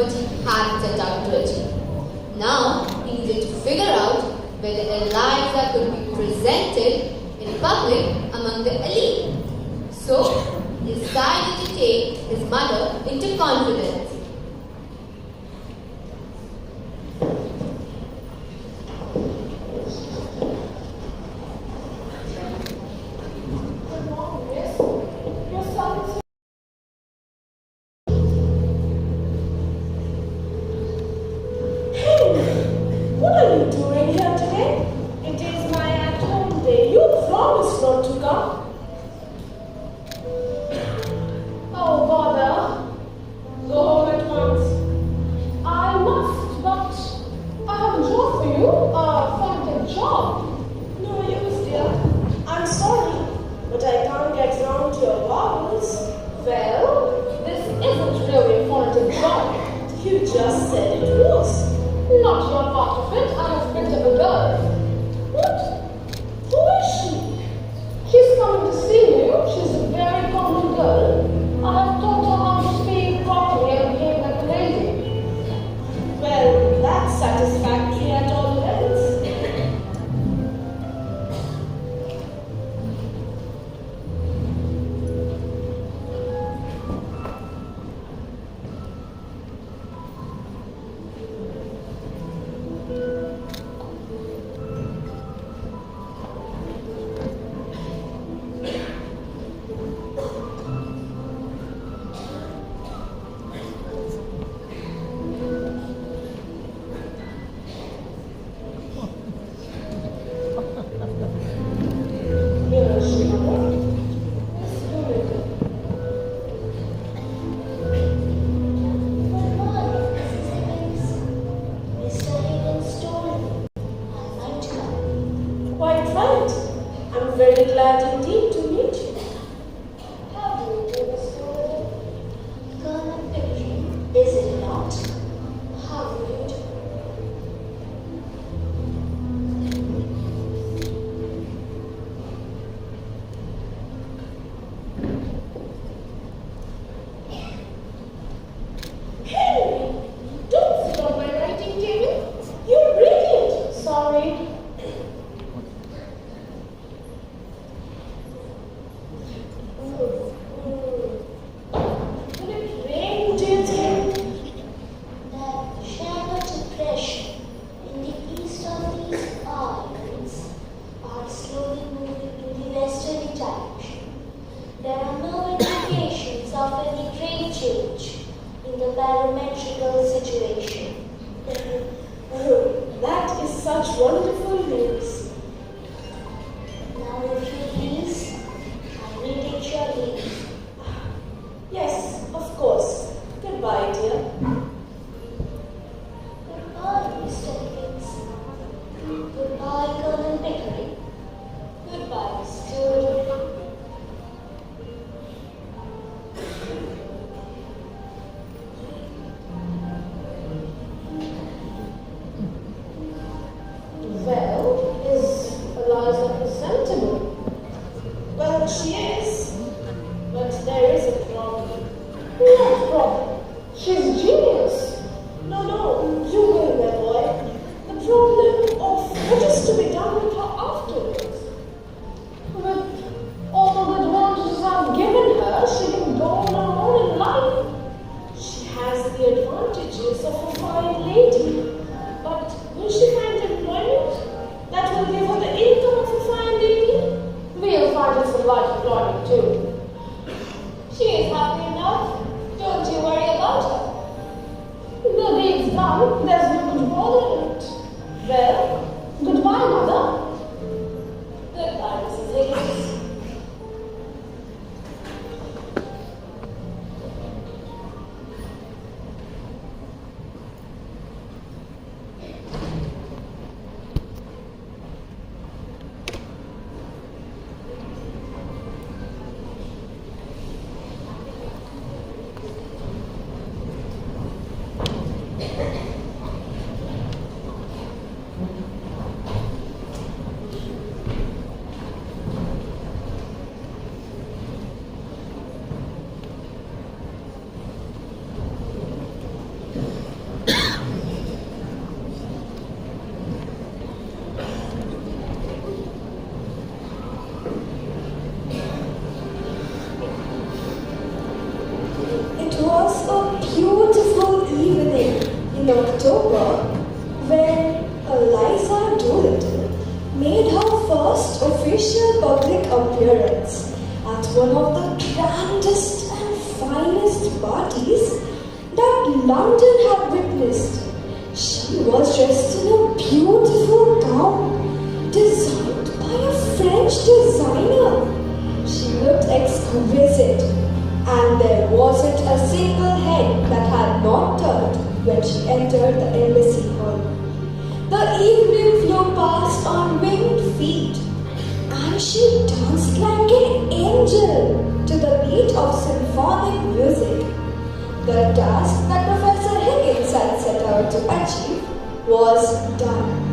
what he had set out to achieve. Now, he needed to figure out whether Eliza could be presented in public among the elite. So, he decided to take his mother into confidence. Good morning, miss. Your son is what are you doing here today? It is my at-home day. You promised not to come. Oh, bother. Go home at once. I must, but I have a job for you. A fun job. No use, dear. I'm sorry, but I can't get round to your vowels. Well, this isn't really a formative job. You just said it was. Not your part of it. I have picked up a girl. What? Who is she? She's coming to see you. She's a very common girl. I have taught her how to speak properly and behave like a lady. Well, that's satisfactory at all events. Quite right. I'm very glad indeed to meet you. How do you do this, Colonel Pickering, is it not? How do you do? Henry, don't sit on my writing table. You're radiant. Sorry. Will it rain, do you think? That shadow depression in the east of these islands are slowly moving to the westerly direction. There are no indications of any great change in the barometrical situation. That is such wonderful news. Now, if you please, I may take your leave. Yes, of course. Goodbye, dear. Goodbye, Mr. Higgins. Goodbye, Colonel Pickering. Goodbye, Mr. Well, is Eliza presentable? Well, she is. But there is a problem. What problem? She's genius. No, you will, my boy. The problem of what is to be done with her afterwards. With all the advantages I've given her, she can go on her own in life. She has the advantages of a fine lady. But will she find employment that will give her the income of a fine lady? We'll find her some light employment too. She is happy enough. Don't you worry about her. The deed's done. There's no good bother in it. Well, goodbye, Mother. Goodbye, Mrs. Higgins. in October, when Eliza Doolittle made her first official public appearance at one of the grandest and finest parties that London had witnessed. She was dressed in a beautiful gown designed by a French designer. She looked exquisite, and there wasn't a single head that had not turned when she entered the embassy hall. The evening flew past on winged feet, and she danced like an angel to the beat of symphonic music. The task that Professor Higgins had set out to achieve was done.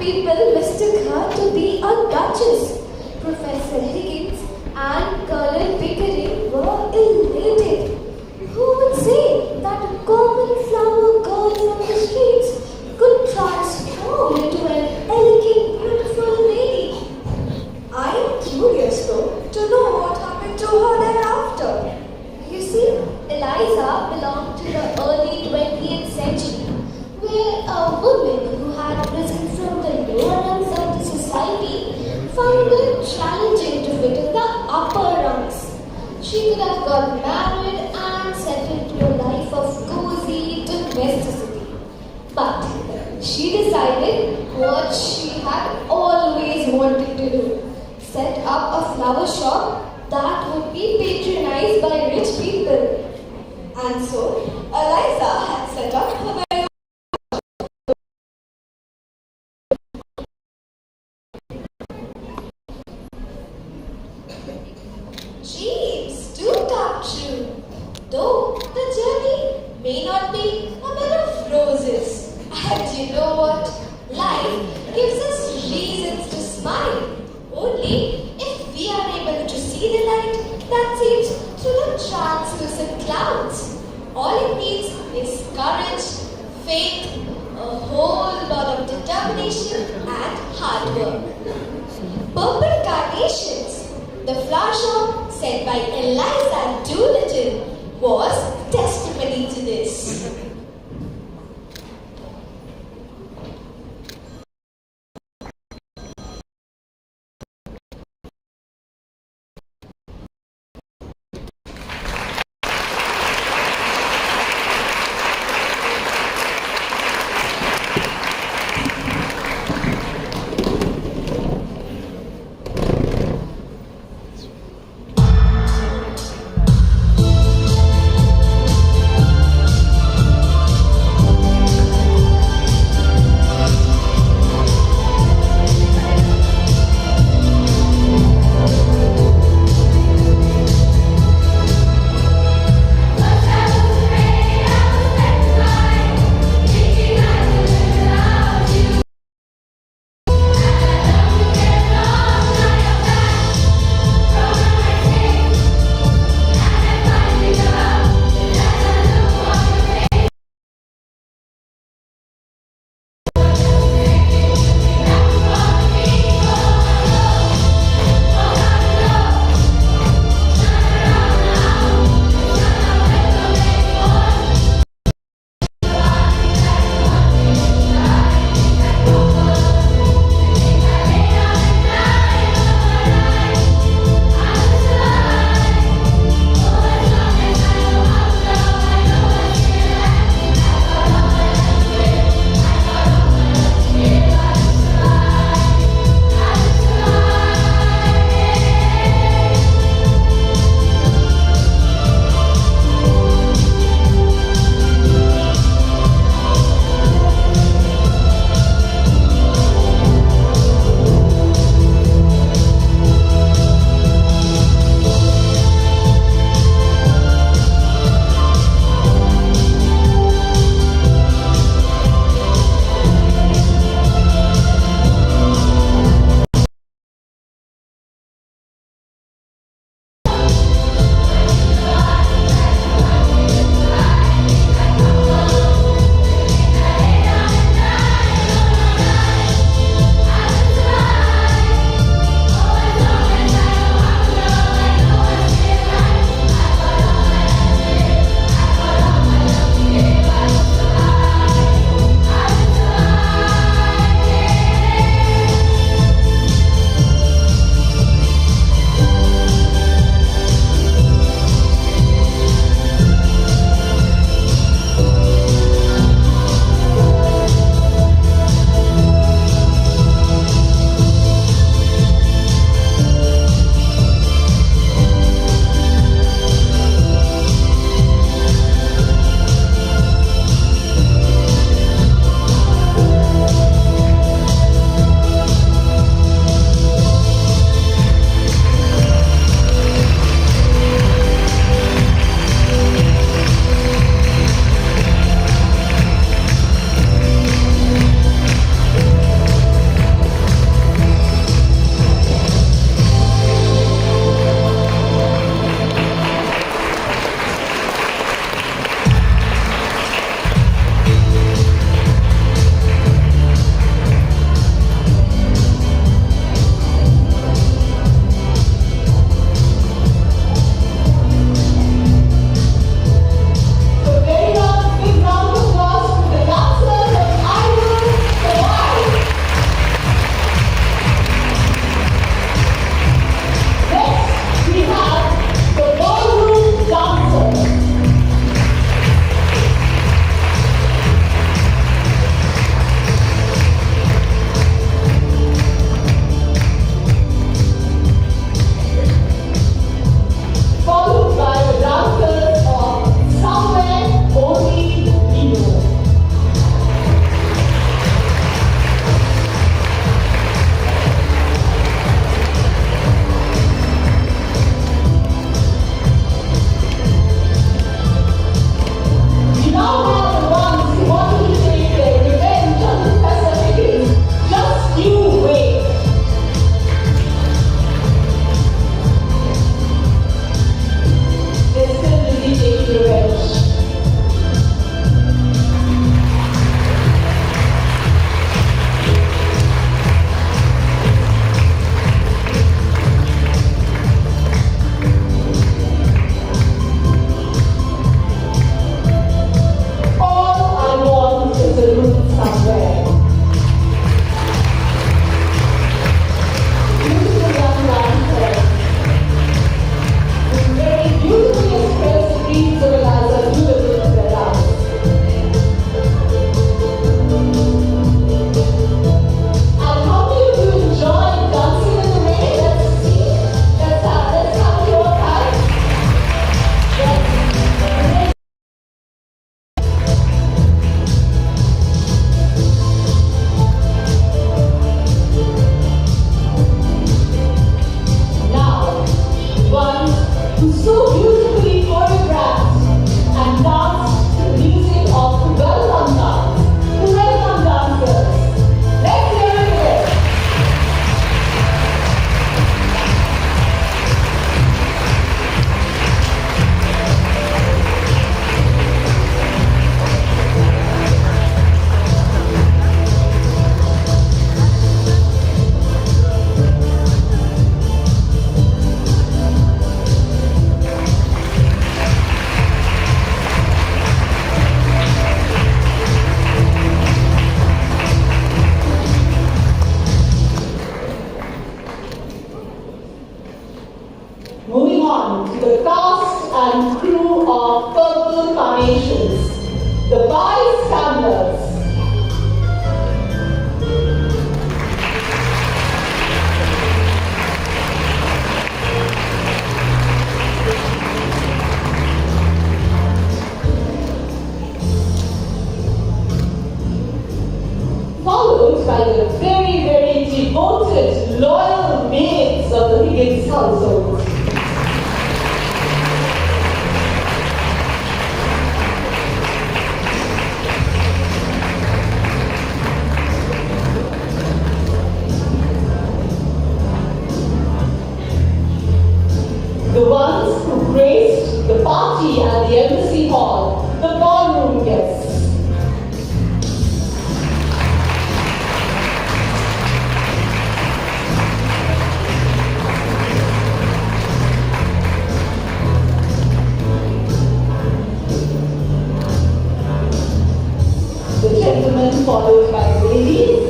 people mistook her to be a duchess. Professor Higgins and Colonel Pickering were elated. Who would say that a common flower girl from the streets could transform into an elegant, beautiful lady? I am curious though to know what happened to her thereafter. You see, Eliza belonged to the early 20th century, where a woman who had risen from the lower rungs of the society found it challenging to fit in the upper rungs. She could have got married and settled to a life of cozy domesticity. But she decided what she had always wanted to do: set up a flower shop that would be patronized by rich people. And so, Eliza had set up her very dreams do come true. Though the journey may not be a bed of roses. And you know what? Life gives us reasons to smile. Only if we are able to see the light that seeps through the translucent clouds. All it needs is courage, faith, a whole lot of determination and hard work. Purple Carnations, the flower shop set by Eliza Doolittle, was testimony to this. by the very, very devoted, loyal maids of the Higgins household. The ones who graced the party at the Embassy Hall, the ballroom guests. The gentlemen followed by the ladies.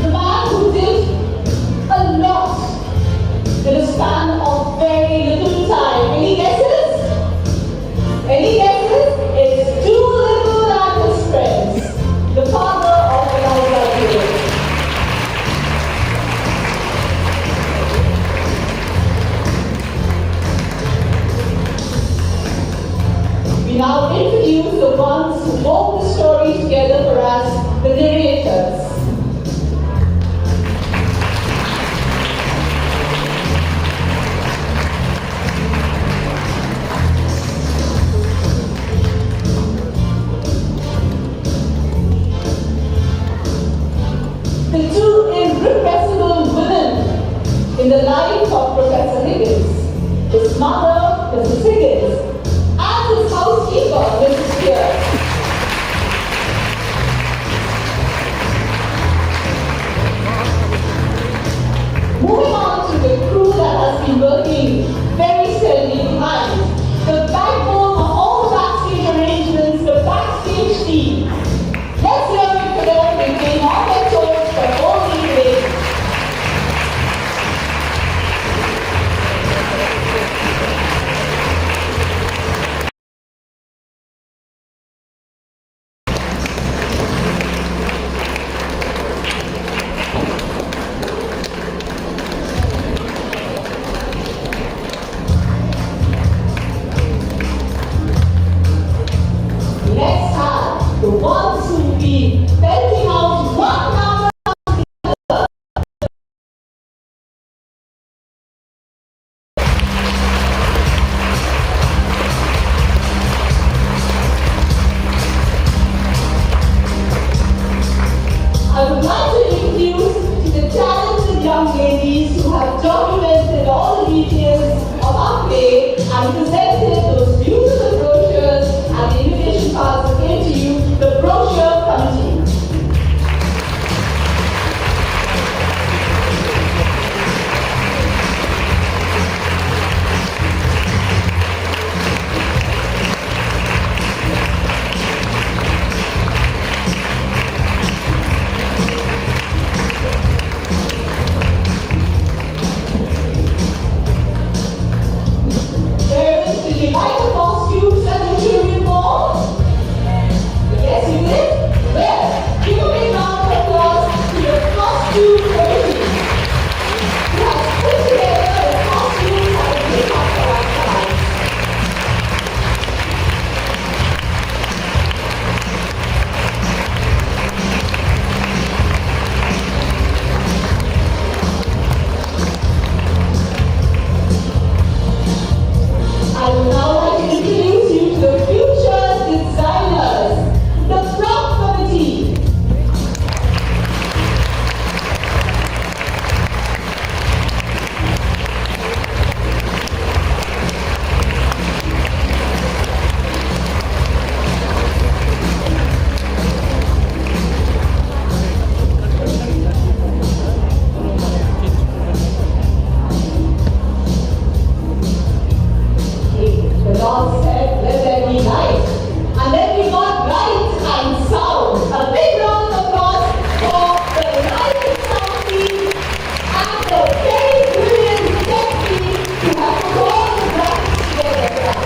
The man who did a lot in a span of very little time. Any guesses? Any guesses? It's too little and his friends. The father of Eliza David. We now introduce the ones who wove the story together for us, the narrators. The two irrepressible women in the life of Professor Higgins, his mother, Mrs. Higgins, and his housekeeper, Mrs. Spears. Moving on to the crew that has been working very steadily behind, the backbone of all backstage arrangements, the backstage team. Let's hear it for them with being on their toes for all these days. Let's have the ones who will be belting out one number. I would like to introduce the talented young ladies who have documented all the details of our play and presented those beautiful brochures and the invitation cards that came to you, the brochure committee. Parents, did you like the costumes that the children wore? Yes, you did? Well, give a big round of applause to the costume committee. Who has put together the costumes and makeup for our class. I would now like to introduce you to the future designers, the prop committee. The Lord said, let there be light. And then we got light and sound. A big round of applause for the light and sound team and the very brilliant tech team who have put all the graphics together for us.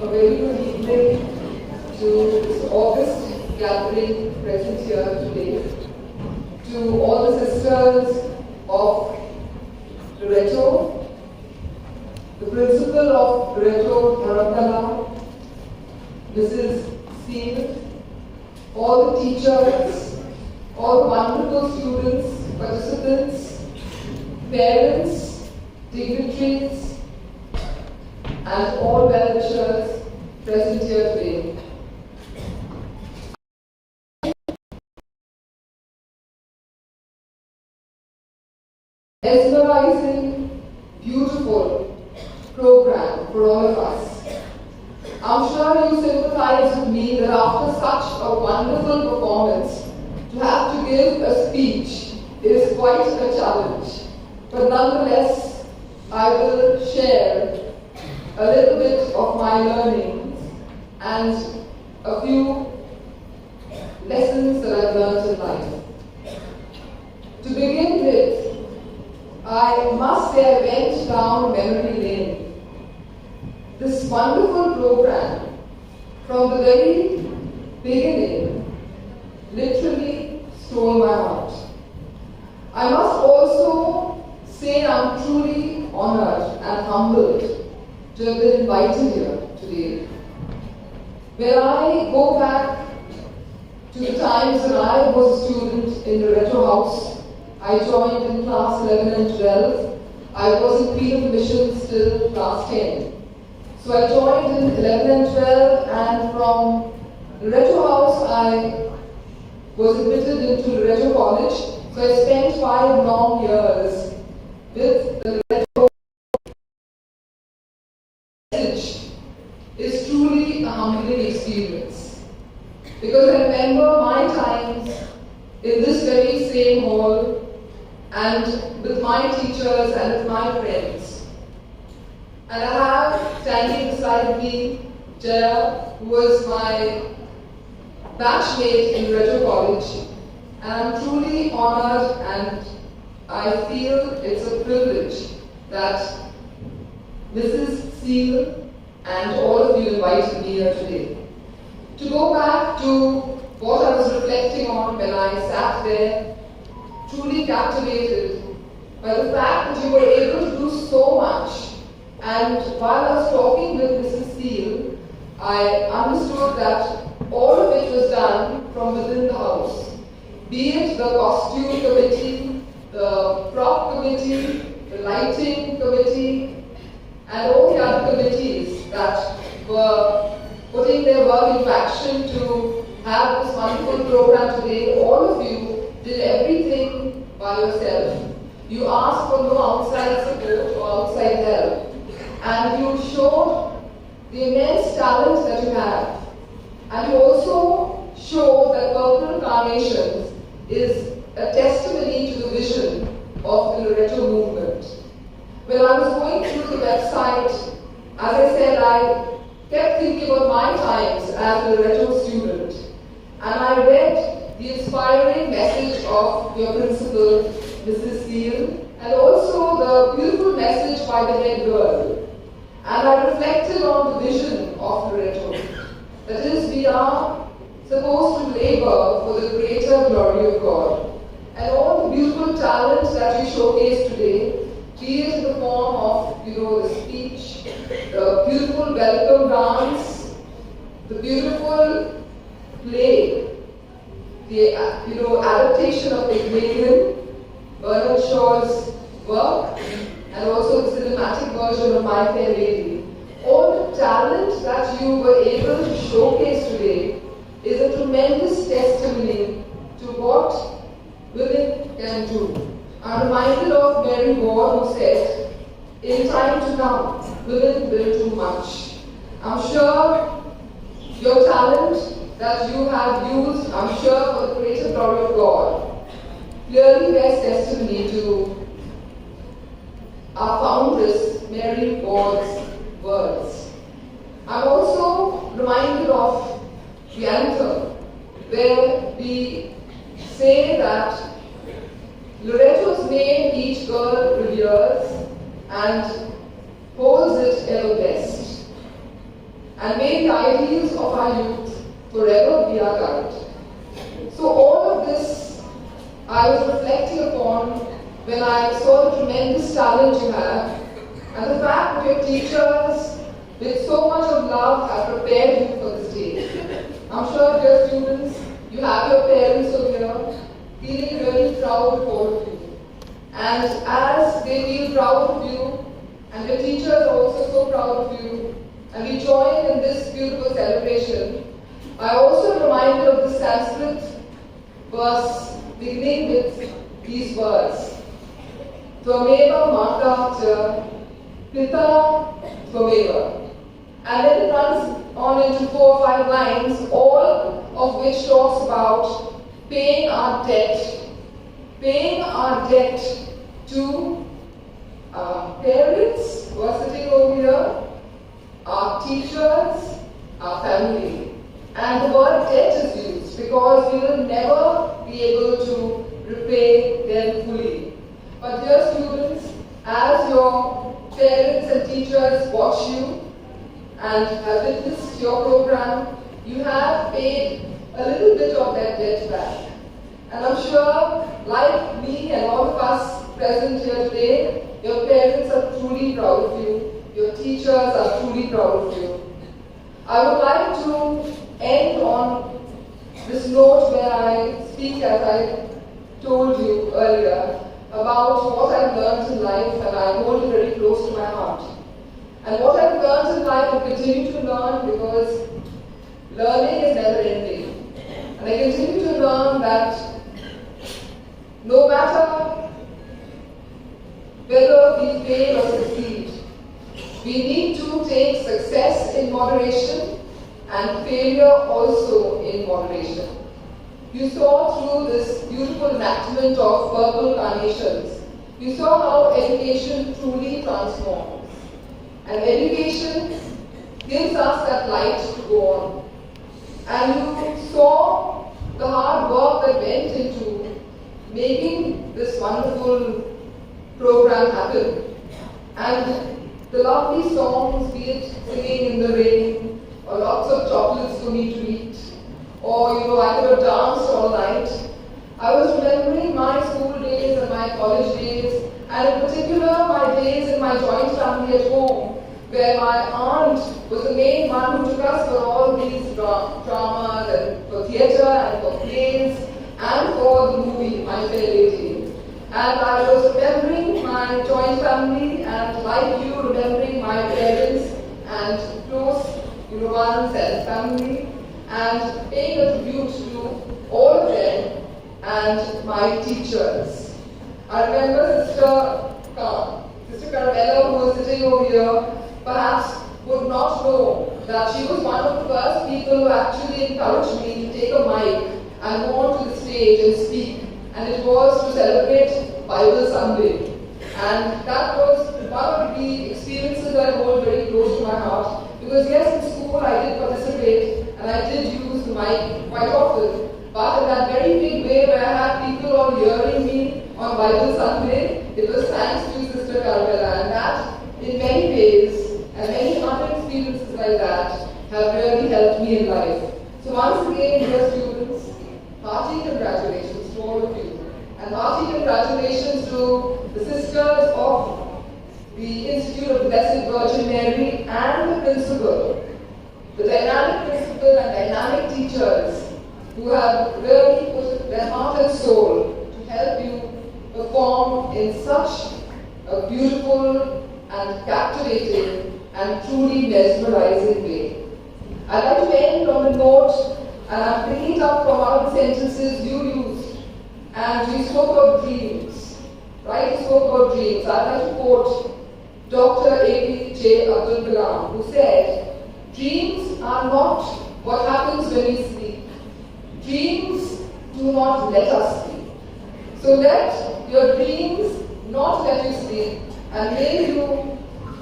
A very good evening to this August gathering present here today. To all the sisters of Loreto, the principal of Loreto, Dharamtala, Mrs. Seal, all the teachers, all the wonderful students, participants, parents, dignitaries, and all well-wishers present here today. Mesmerizing, beautiful program for all of us. I'm sure you sympathize with me that after such a wonderful performance, to have to give a speech is quite a challenge. But nonetheless, I will share a little bit of my learnings and a few lessons that I've learned in life. To begin with, I must say I went down memory lane. This wonderful program, from the very beginning, literally stole my heart. I must also say I'm truly honored and humbled to have been invited here today. When I go back to the times when I was a student in the Loreto House, I joined in class 11 and 12. I was in Queen of Missions till class 10. So I joined in 11 and 12, and from Loreto House I was admitted into Loreto College. So I spent 5 long years with the Loreto. Message is truly a humbling experience, because I remember my times in this very same hall and with my teachers and with my friends. And I have standing beside me Jaya, who was my batchmate in Loreto College, and I'm truly honored and I feel it's a privilege that Mrs. Seal and all of you invited me here today. To go back to what I was reflecting on when I sat there, truly captivated by the fact that you were able to do so much. And while I was talking with Mrs. Seal, I understood that all of it was done from within the house. Be it the costume committee, the prop committee, the lighting committee, and all the other committees that were putting their work into action to have this wonderful program today. All of you did everything by yourself. You asked for no outside support or outside help. And you showed the immense talent that you have. And you also showed that Purple Carnations is a testimony to the vision of the Loreto movement. When I was going through the website, as I said, I kept thinking about my times as a Loreto student. And I read the inspiring message of your principal, Mrs. Seal, and also the beautiful message by the head girl. And I reflected on the vision of Loreto. That is, we are supposed to labor for the greater glory of God. And all the beautiful talent that you showcase today, be it in the form of, the speech, the beautiful welcome dance, the beautiful play, the adaptation of Invocation, Bernard Shaw's work, and also the cinematic version of My Fair Lady. All the talent that you were able to showcase today is a tremendous testimony to what women can do. I'm reminded of Mary Moore, who said, in time to come, women will do much. I'm sure your talent that you have used, I'm sure for the greater glory of God, clearly bears testimony to our foundress, Mary Moore's words. I'm also reminded of the anthem, where we say that Loreto's name each girl reveres and holds it ever best. and may the ideals of our youth forever be our guide. So all of this I was reflecting upon when I saw the tremendous talent you have, and the fact that your teachers with so much of love have prepared you for this day. I'm sure, dear students, you have your parents over here feeling really proud of all of you. And as they feel proud of you, and your teachers are also so proud of you, and we join in this beautiful celebration, I also am reminded of the Sanskrit verse beginning with these words. Tvameva mata cha pita tvameva. And then it runs on into 4 or 5 lines, all of which talks about paying our debt to our parents who are sitting over here, our teachers, our family. And the word debt is used because we will never be able to repay them fully. But dear students, as your parents and teachers watch you and have witnessed your program, you have paid a little bit of that debt back. And I'm sure, like me and all of us present here today, your parents are truly proud of you, your teachers are truly proud of you. I would like to end on this note where I speak, as I told you earlier, about what I've learned in life, and I hold it very close to my heart. And what I've learned in life, I continue to learn because learning is never ending. And I continue to learn that no matter whether we fail or succeed, we need to take success in moderation and failure also in moderation. You saw through this beautiful enactment of purple carnations, you saw how education truly transforms. And education gives us that light to go on. And you saw the hard work that went into making this wonderful program happen. And the lovely songs, be it singing in the rain, or lots of chocolates for me to eat, or I could have danced all night. I was remembering my school days and my college days, and in particular my days in my joint family at home, where my aunt was the main one who took us for all these dramas, and for theatre, and for plays, and for the movie, My Fair Lady. And I was remembering my joint family, and like you, remembering my parents and close ones and family, and paying a tribute to all of them and my teachers. I remember Sister Carmela, who was sitting over here, perhaps would not know that she was one of the first people who actually encouraged me to take a mic and go onto the stage and speak. And it was to celebrate Bible Sunday. And that was one of the experiences that I hold very close to my heart. Because yes, in school I did participate and I did use the mic quite often. But in that very big way where I had people all hearing me on Bible Sunday, it was thanks to Sister Carmela. And that, in many ways, and many other experiences like that, have really helped me in life. So once again, dear students, hearty congratulations to all of you. And hearty congratulations to the sisters of the Institute of the Blessed Virgin Mary and the principal, the dynamic principal and dynamic teachers who have really put their heart and soul to help you perform in such a beautiful and captivating and truly mesmerizing way. I'd like to end on a note, and I'm bringing it up from one of the sentences you used, and we spoke about dreams, right? We spoke about dreams. I'd like to quote Dr. APJ Abdul Kalam, who said, "Dreams are not what happens when we sleep. Dreams do not let us sleep. So let your dreams not let you sleep, and may you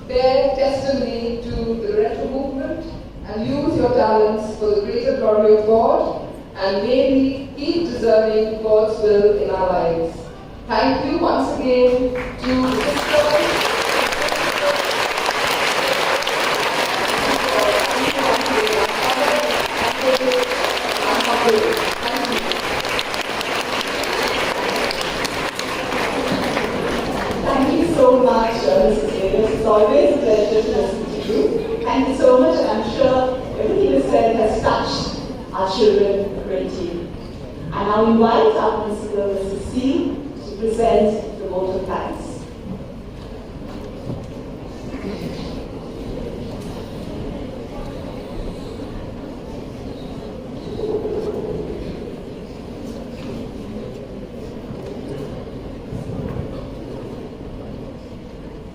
bear testimony to the Loreto movement and use your talents for the greater glory of God, and may we keep deserving God's will in our lives." Thank you once again to the sisters. now invite our principal, Mrs. C, to present the vote of thanks.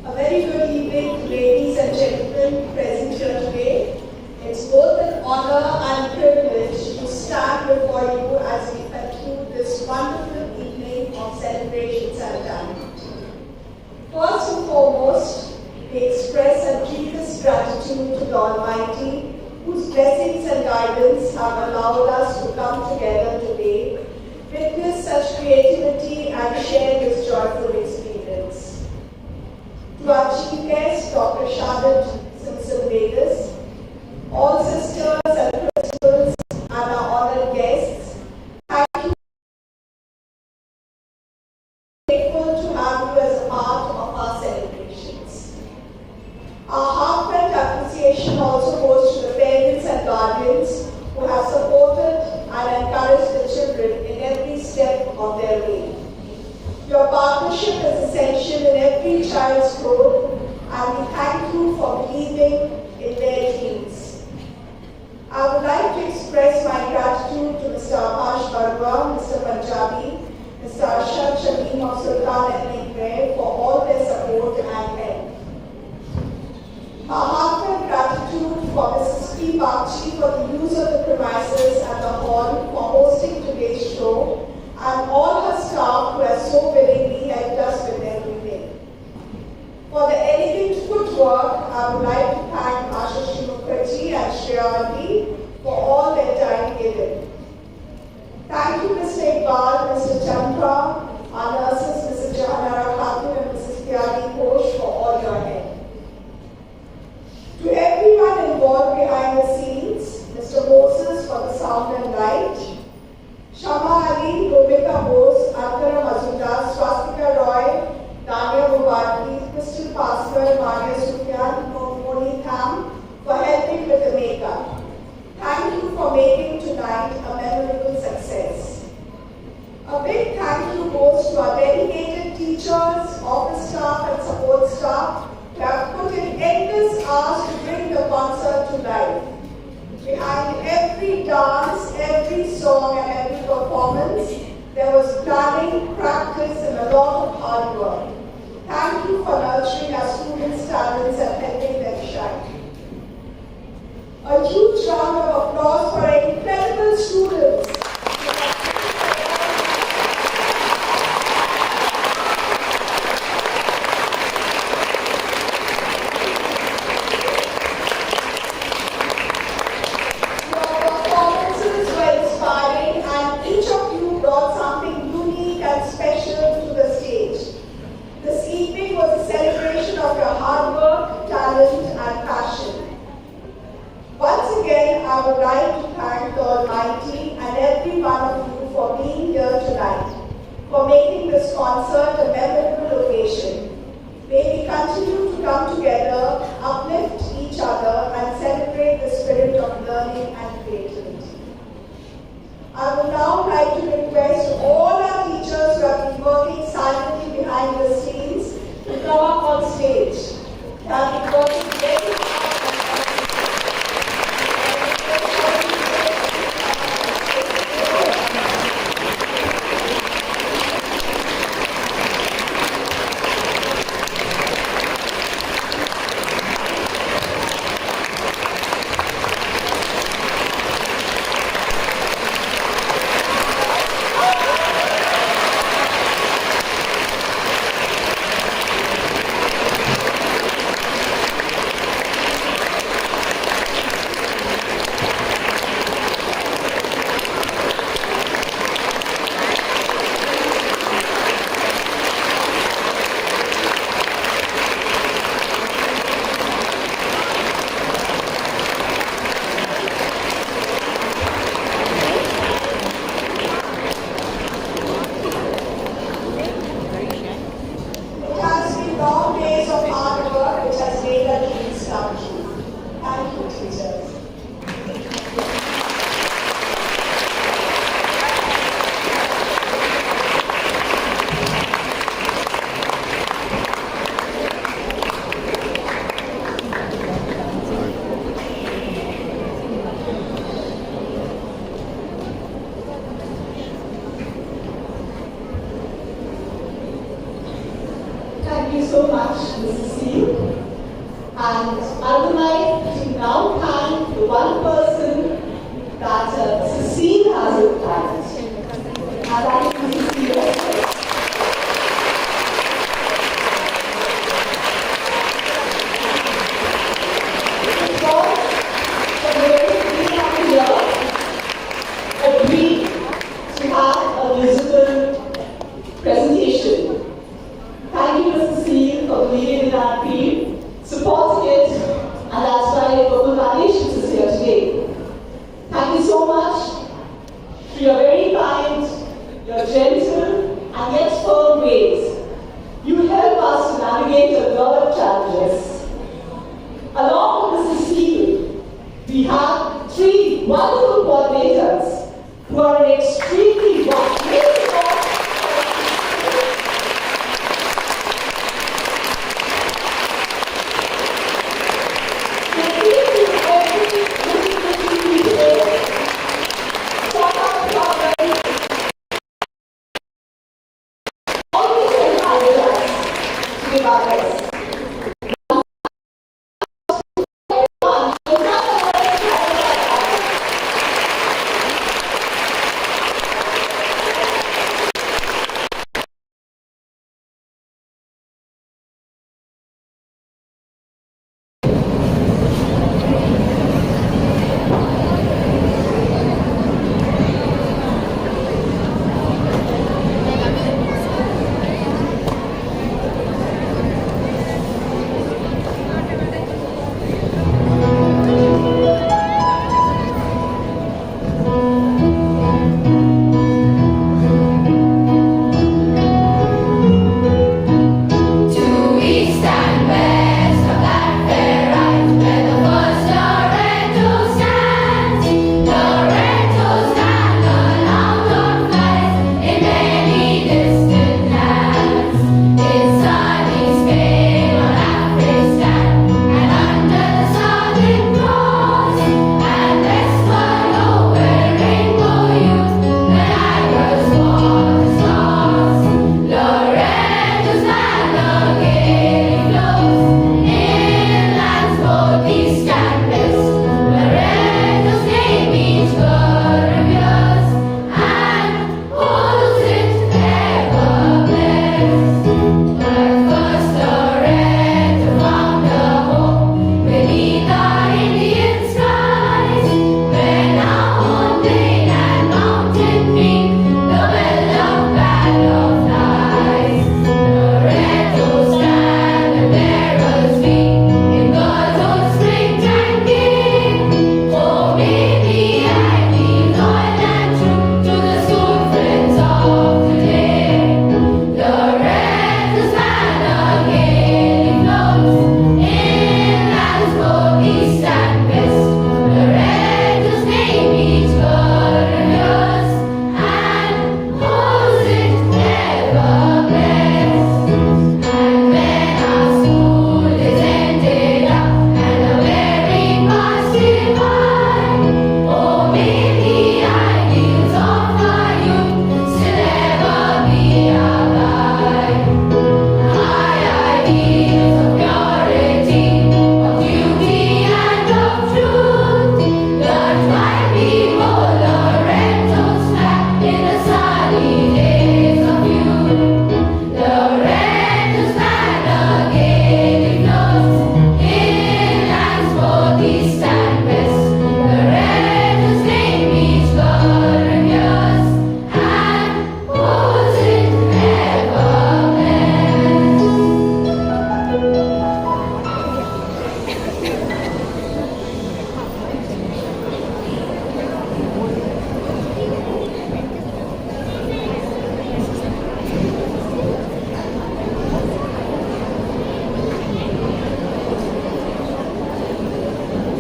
A very good evening, ladies and gentlemen present here today. It's both an honor and a privilege to stand before you as we conclude this wonderful evening of celebrations and talent. First and foremost, we express our deepest gratitude to the Almighty, whose blessings and guidance have allowed us to come together today, witness such creativity and share this joyful experience. To our chief guest, Dr. Shadat Simpson-Vegas, all sisters and principals and our honored guests, thank you. Grateful to have you as a part of our celebrations. Our heartfelt appreciation also goes to the parents and guardians who have supported and encouraged the children in every step of their way. Your partnership is essential in every child's growth, and we thank you for believing in their dreams. I would like to express my gratitude to Mr. Akash Barua, Mr. Punjabi, Mr. Arshad Shalim of Sultan and for all their support and help. A heartfelt gratitude for Mrs. P. Bakshi for the use of the premises and the hall for hosting today's show, and all her staff who have so willingly helped us with everything. For the elegant footwork, I would like to thank Ashish Mukherjee and Shreyali for all their time given. Thank you, Mr. Iqbal, Mr. Chandra, our nurses, Mrs. Jahanara Khatun and Mrs. Pyari Ghosh for all your help. To everyone involved behind the scenes, Mr. Moses for the sound and light, Shama Ali, Robita Bose, Antara Mazumdar, Swastika Roy, Dania Mubarki, Crystal Pascal, Maria Sufyan, Moni Tham for helping with the makeup. Thank you for making tonight a memorable success. A big thank you goes to our dedicated teachers, office staff and support staff who have put in endless hours to bring the concert to life. Behind every dance, every song and every performance, there was planning, practice and a lot of hard work. Thank you for nurturing our students' talents and helping them shine. A huge round of applause for our incredible students. I would like to thank the Almighty and every one of you for being here tonight, for making this concert a memorable occasion. May we continue to come together, uplift each other and celebrate the spirit of learning and creativity. I would now like to request all our teachers who have been working silently behind the scenes to come up on stage. They have been working very hard. We have three wonderful coordinators who are extremely wonderful.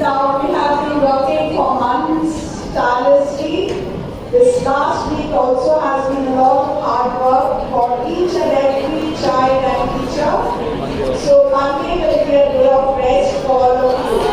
Now we have been working for months tirelessly. This last week also has been a lot of hard work for each and every child and teacher. So Monday will be a day of rest for all of you.